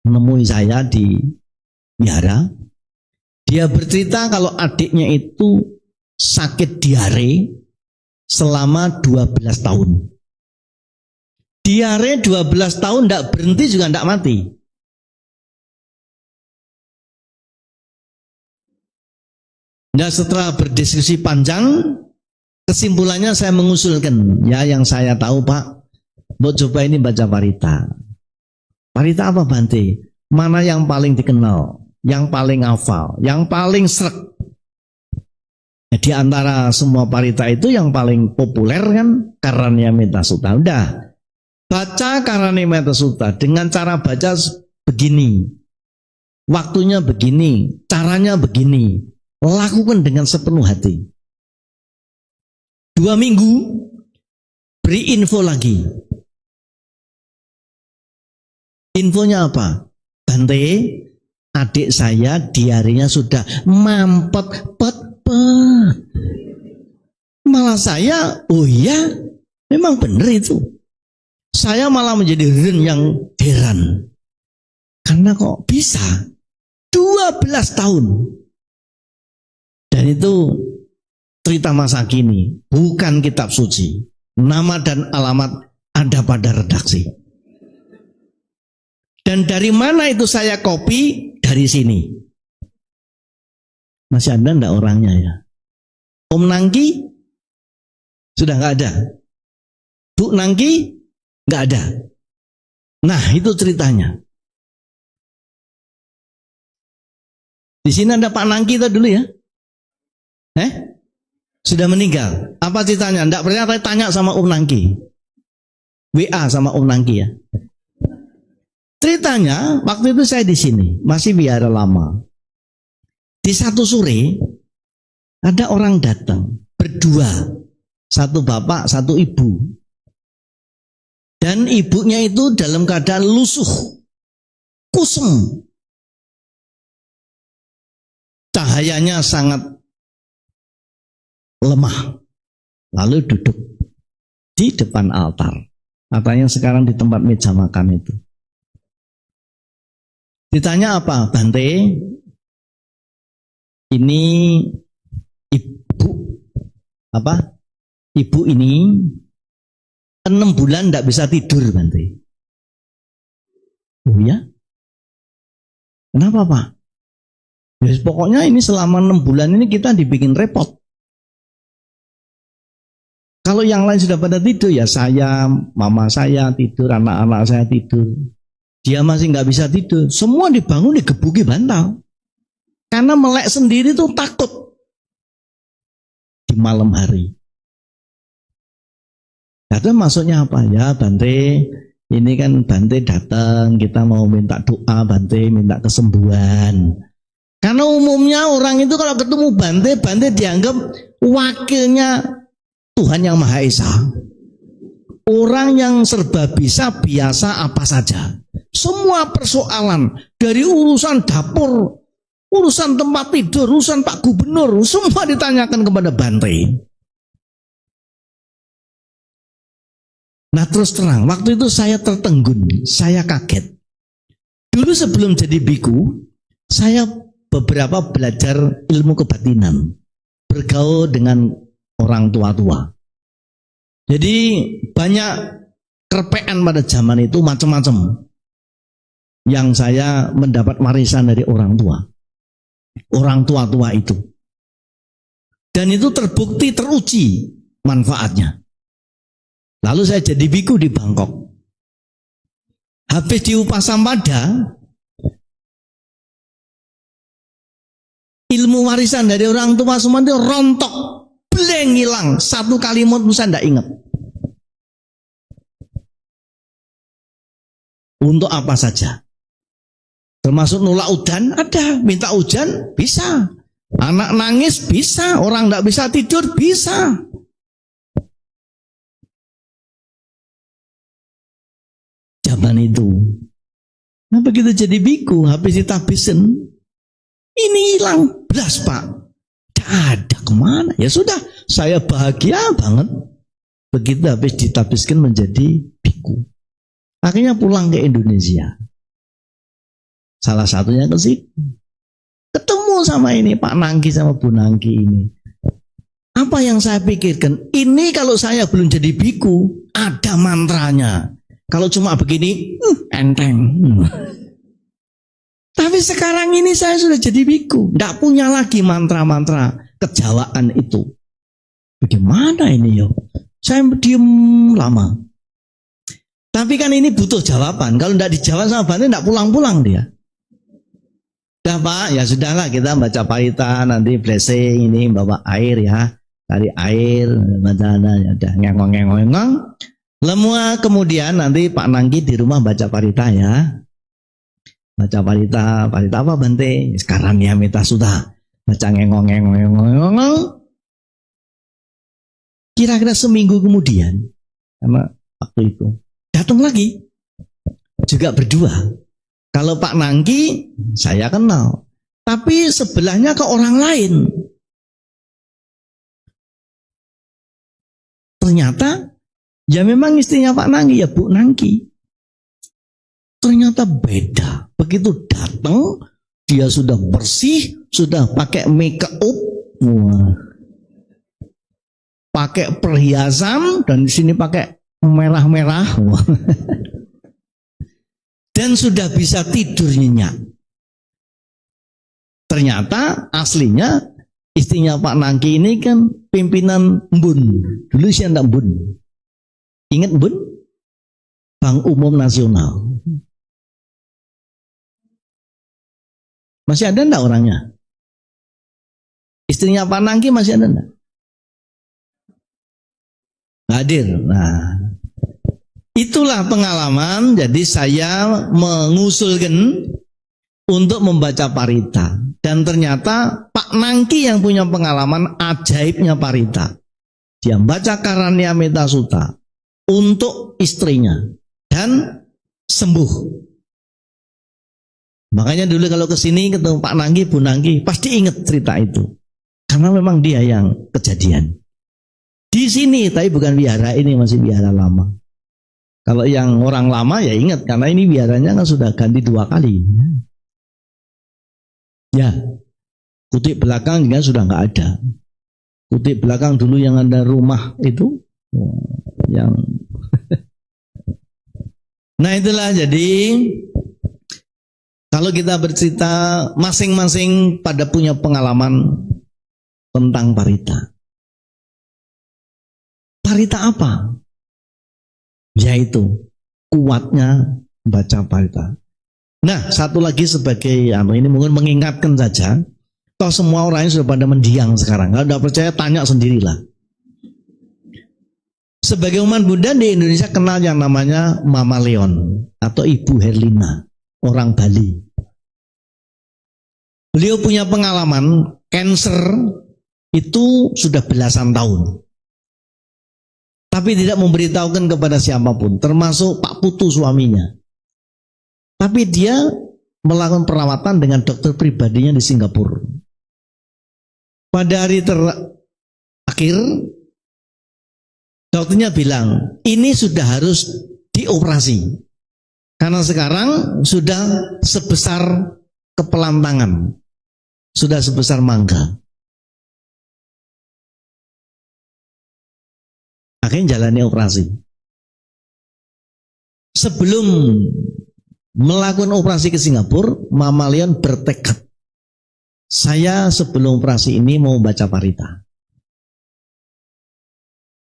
menemui saya di wihara. Dia bercerita kalau adiknya itu sakit diare selama 12 tahun. Diare 12 tahun tidak berhenti juga tidak mati. Nah setelah berdiskusi panjang, kesimpulannya saya mengusulkan, ya yang saya tahu Pak, buat coba ini baca Parita. Parita apa Bante? Mana yang paling dikenal, yang paling hafal, yang paling srek? Di antara semua Parita itu yang paling populer kan Karanya Metta Sutta. Udah, baca Karanya Metta Sutta dengan cara baca begini, waktunya begini, caranya begini. Lakukan dengan sepenuh hati. 2 minggu beri info lagi. Infonya apa? Bante, adik saya diarinya sudah mampet pet. Malah saya, oh iya, memang benar itu. Saya malah menjadi yang heran. Karena kok bisa 12 tahun. Dan itu cerita masa kini, bukan kitab suci. Nama dan alamat ada pada redaksi. Dan dari mana itu saya copy? Dari sini. Masih ada enggak orangnya ya? Om Nangki? Sudah enggak ada. Bu Nangki? Enggak ada. Nah itu ceritanya. Di sini ada Pak Nangki itu dulu ya? Sudah meninggal. Apa ceritanya? Enggak percaya tanya sama Om Nangki. WA sama Om Nangki ya. Ceritanya waktu itu saya di sini, masih wihara lama. Di satu sore ada orang datang berdua, satu bapak, satu ibu. Dan ibunya itu dalam keadaan lusuh, kusem. cahayanya sangat lemah. Lalu duduk di depan altar. Altarnya sekarang di tempat meja makan itu. Ditanya apa, Bante? Ini ibu apa? Ibu ini 6 bulan tidak bisa tidur, Bante. Oh ya? Kenapa, Pak? Ya, pokoknya ini selama 6 bulan ini kita dibikin repot. Kalau yang lain sudah pada tidur, ya saya, mama saya tidur, anak-anak saya tidur. Dia masih nggak bisa tidur. Semua dibangun digebuki bantal. Karena melek sendiri tuh takut di malam hari. Kata maksudnya apa? Ya Bante, ini kan Bante datang, kita mau minta doa, Bante minta kesembuhan. Karena umumnya orang itu kalau ketemu Bante, Bante dianggap wakilnya Tuhan yang Maha Esa. Orang yang serba bisa, biasa apa saja. Semua persoalan, dari urusan dapur, urusan tempat tidur, urusan Pak Gubernur, semua ditanyakan kepada Bante. Nah terus terang, waktu itu saya tertenggun, saya kaget. Dulu sebelum jadi biku, saya beberapa belajar ilmu kebatinan, bergaul dengan orang tua-tua. Jadi banyak kerpean pada zaman itu macam-macam yang saya mendapat warisan dari orang tua itu. Dan itu terbukti, teruji manfaatnya. Lalu saya jadi biku di Bangkok. Habis di Upasampada, ilmu warisan dari orang tua semua itu rontok, bleng hilang, satu kalimat pun saya tidak ingat. Untuk apa saja? Termasuk nolak udan ada, minta ujan bisa, anak nangis bisa, orang tidak bisa tidur bisa. Zaman itu. Nah begitu jadi biku, habis ditabisin, ini hilang belas Pak. Tidak ada kemana? Ya sudah, saya bahagia banget. Begitu habis ditabiskan menjadi biku. Akhirnya pulang ke Indonesia. Salah satunya ke situ. Ketemu sama ini Pak Nangki sama Bu Nangki ini. Apa yang saya pikirkan? Ini kalau saya belum jadi biku, ada mantranya. Kalau cuma begini, enteng. Tapi sekarang ini saya sudah jadi biku. Tidak punya lagi mantra-mantra kejawaan itu. Bagaimana ini yo? Saya diem lama. Tapi kan ini butuh jawaban. Kalau tidak dijawab sama Bante, tidak pulang-pulang dia. Dah Pak, ya sudahlah kita baca parita, nanti blessing ini bawa air ya. Cari air, baca ya udah ngengong-ngengong. Lemua kemudian nanti Pak Nangki di rumah baca parita ya. Baca parita apa Bante? Sekarang ya minta sudah. Baca ngengong-ngengong. Kira-kira seminggu kemudian, karena waktu itu datang lagi, juga berdua. Kalau Pak Nangki saya kenal, tapi sebelahnya ke orang lain. Ternyata ya memang istrinya Pak Nangki, ya Bu Nangki. Ternyata beda. Begitu datang, dia sudah bersih, sudah pakai make up, pakai perhiasan, dan di sini pakai merah-merah, dan sudah bisa tidur nyenyak. Ternyata aslinya istrinya Pak Nangki ini kan pimpinan Mbun. Dulu sih ada Mbun. Ingat Mbun? Bank Umum Nasional. Masih ada enggak orangnya? Istrinya Pak Nangki masih ada enggak? Hadir. Nah, itulah pengalaman. Jadi saya mengusulkan untuk membaca parita. Dan ternyata Pak Nangki yang punya pengalaman ajaibnya parita. Dia baca Karanya Metta Sutta untuk istrinya dan sembuh. Makanya dulu kalau kesini ketemu Pak Nanggi, Bu Nanggi, pasti ingat cerita itu. Karena memang dia yang kejadian. Di sini, tapi bukan wihara ini, masih wihara lama. Kalau yang orang lama ya ingat, karena ini wiharanya kan sudah ganti 2 kali. Ya, kutik belakang juga sudah nggak ada. Kutik belakang dulu yang ada rumah itu, yang nah itulah jadi kalau kita bercerita masing-masing pada punya pengalaman tentang parita. Parita apa? Yaitu kuatnya baca parita. Nah, satu lagi sebagai ini mungkin mengingatkan saja. Toh semua orang sudah pada mendiang sekarang. Kalau tidak percaya tanya sendirilah. Sebagai umat Buddha di Indonesia kenal yang namanya Mama Leon atau Ibu Herlina, orang Bali. Beliau punya pengalaman kanker itu sudah belasan tahun. Tapi tidak memberitahukan kepada siapapun, termasuk Pak Putu suaminya. Tapi dia melakukan perawatan dengan dokter pribadinya di Singapura. Pada hari terakhir, dokternya bilang, ini sudah harus dioperasi. Karena sekarang sudah sebesar kepelantangan, sudah sebesar mangga. Akhirnya jalani operasi. Sebelum melakukan operasi ke Singapura, Mama Leon bertekad, saya sebelum operasi ini mau baca parita.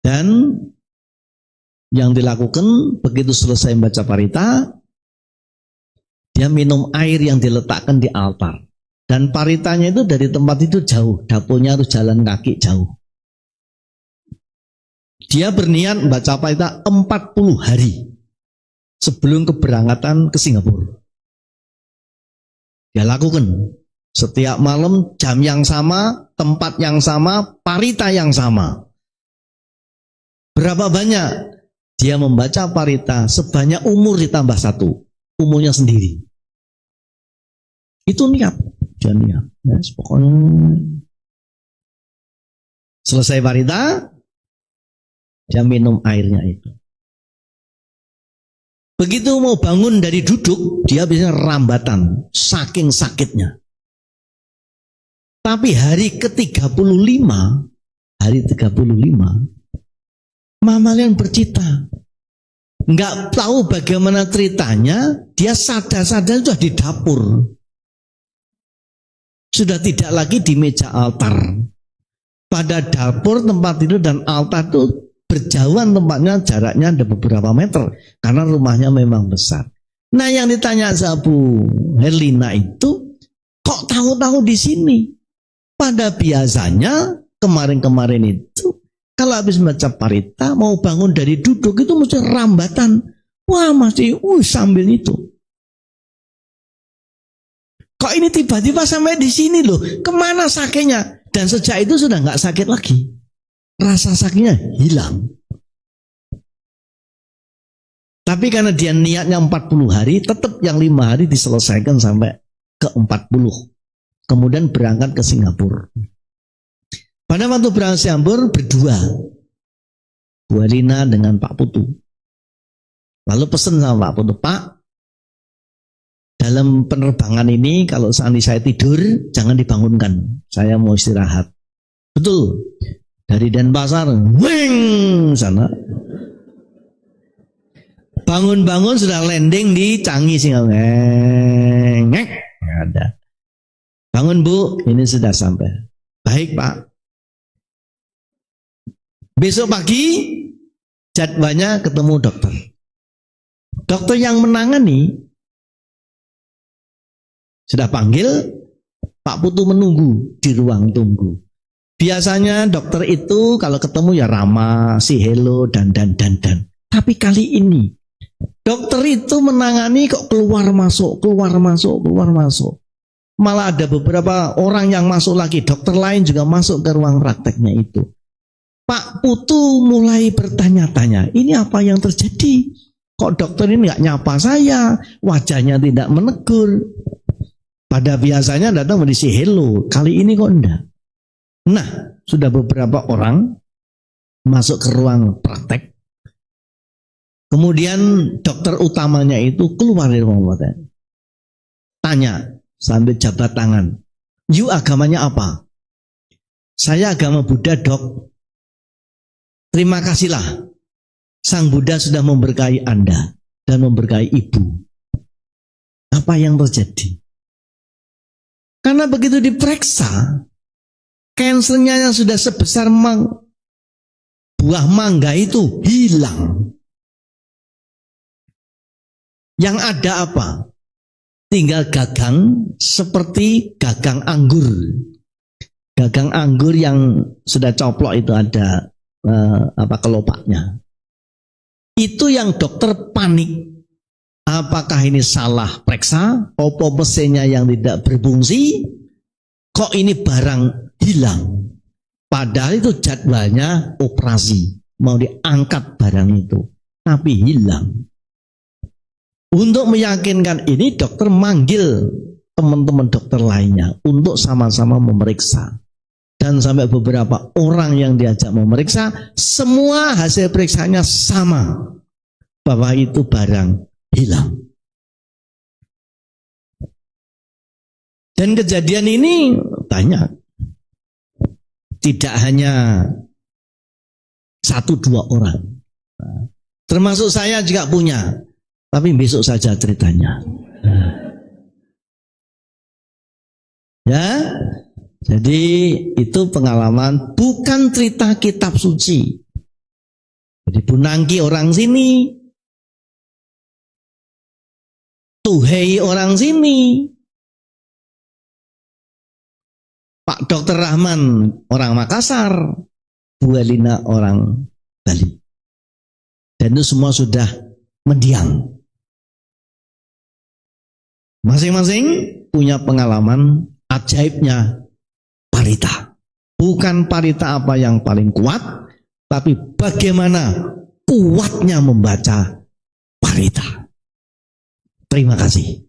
Dan yang dilakukan begitu selesai membaca parita, dia minum air yang diletakkan di altar. Dan paritanya itu dari tempat itu jauh, dapurnya harus jalan kaki jauh. Dia berniat membaca parita 40 hari sebelum keberangkatan ke Singapura. Dia lakukan setiap malam, jam yang sama, tempat yang sama, parita yang sama. Berapa banyak? Dia membaca parita sebanyak umur ditambah 1, umurnya sendiri. Itu niat, dia niat. Ya, pokoknya selesai parita, dia minum airnya itu. Begitu mau bangun dari duduk, dia biasanya rambatan, saking sakitnya. Tapi hari ke-35, Mama Leon bercerita. Nggak tahu bagaimana ceritanya, dia sadar-sadar sudah di dapur. Sudah tidak lagi di meja altar. Pada dapur, tempat tidur dan altar itu berjauhan tempatnya, jaraknya ada beberapa meter. Karena rumahnya memang besar. Nah yang ditanya Bu Herlina itu, kok tahu-tahu di sini? Pada biasanya kemarin-kemarin itu kalau habis baca parita mau bangun dari duduk itu mesti rambatan. Wah masih sambil itu. Kok ini tiba-tiba sampai di sini loh? Kemana sakitnya? Dan sejak itu sudah nggak sakit lagi. Rasa sakitnya hilang. Tapi karena dia niatnya 40 hari, tetap yang 5 hari diselesaikan sampai ke 40. Kemudian berangkat ke Singapura. Pada waktu berangkat ke Singapura berdua, Bu Herlina dengan Pak Putu. Lalu pesan sama Pak Putu, Pak, dalam penerbangan ini kalau seandainya saya tidur, jangan dibangunkan. Saya mau istirahat. Betul. Dari Denpasar, wing sana. Bangun-bangun sudah landing di Changi Singapura. Nggak ada. Bangun Bu, ini sudah sampai. Baik Pak. Besok pagi jadwalnya ketemu dokter. Dokter yang menangani sudah panggil, Pak Putu menunggu di ruang tunggu. Biasanya dokter itu kalau ketemu ya ramah, si hello dan. Tapi kali ini dokter itu menangani kok keluar masuk. Malah ada beberapa orang yang masuk lagi, dokter lain juga masuk ke ruang prakteknya itu. Pak Putu mulai bertanya-tanya, ini apa yang terjadi? Kok dokter ini nggak nyapa saya, wajahnya tidak menegur. Pada biasanya datang berisi hello, kali ini kok enggak. Nah, sudah beberapa orang masuk ke ruang praktek. Kemudian dokter utamanya itu keluar dari ruang praktek. Tanya sambil jabat tangan. You agamanya apa? Saya agama Buddha, Dok. Terima kasihlah. Sang Buddha sudah memberkahi Anda dan memberkahi Ibu. Apa yang terjadi? Karena begitu diperiksa, kansernya yang sudah sebesar buah mangga itu hilang. Yang ada apa? Tinggal gagang seperti gagang anggur. Gagang anggur yang sudah coplok itu ada kelopaknya. Itu yang dokter panik. Apakah ini salah periksa? Apa mesinnya yang tidak berfungsi? Kok ini barang hilang? Padahal itu jadwalnya operasi. Mau diangkat barang itu. Tapi hilang. Untuk meyakinkan ini dokter manggil teman-teman dokter lainnya. Untuk sama-sama memeriksa. Dan sampai beberapa orang yang diajak memeriksa. Semua hasil periksanya sama. Bahwa itu barang hilang. Dan kejadian ini banyak. Tidak hanya 1-2 orang. Termasuk saya juga punya. Tapi besok saja ceritanya. Ya. Jadi itu pengalaman bukan cerita kitab suci. Jadi Bunangki orang sini. Tuhei orang sini. Pak Dr. Rahman orang Makassar. Bu Elina orang Bali. Dan itu semua sudah mendiang. Masing-masing punya pengalaman ajaibnya parita. Bukan parita apa yang paling kuat, tapi bagaimana kuatnya membaca parita. Terima kasih.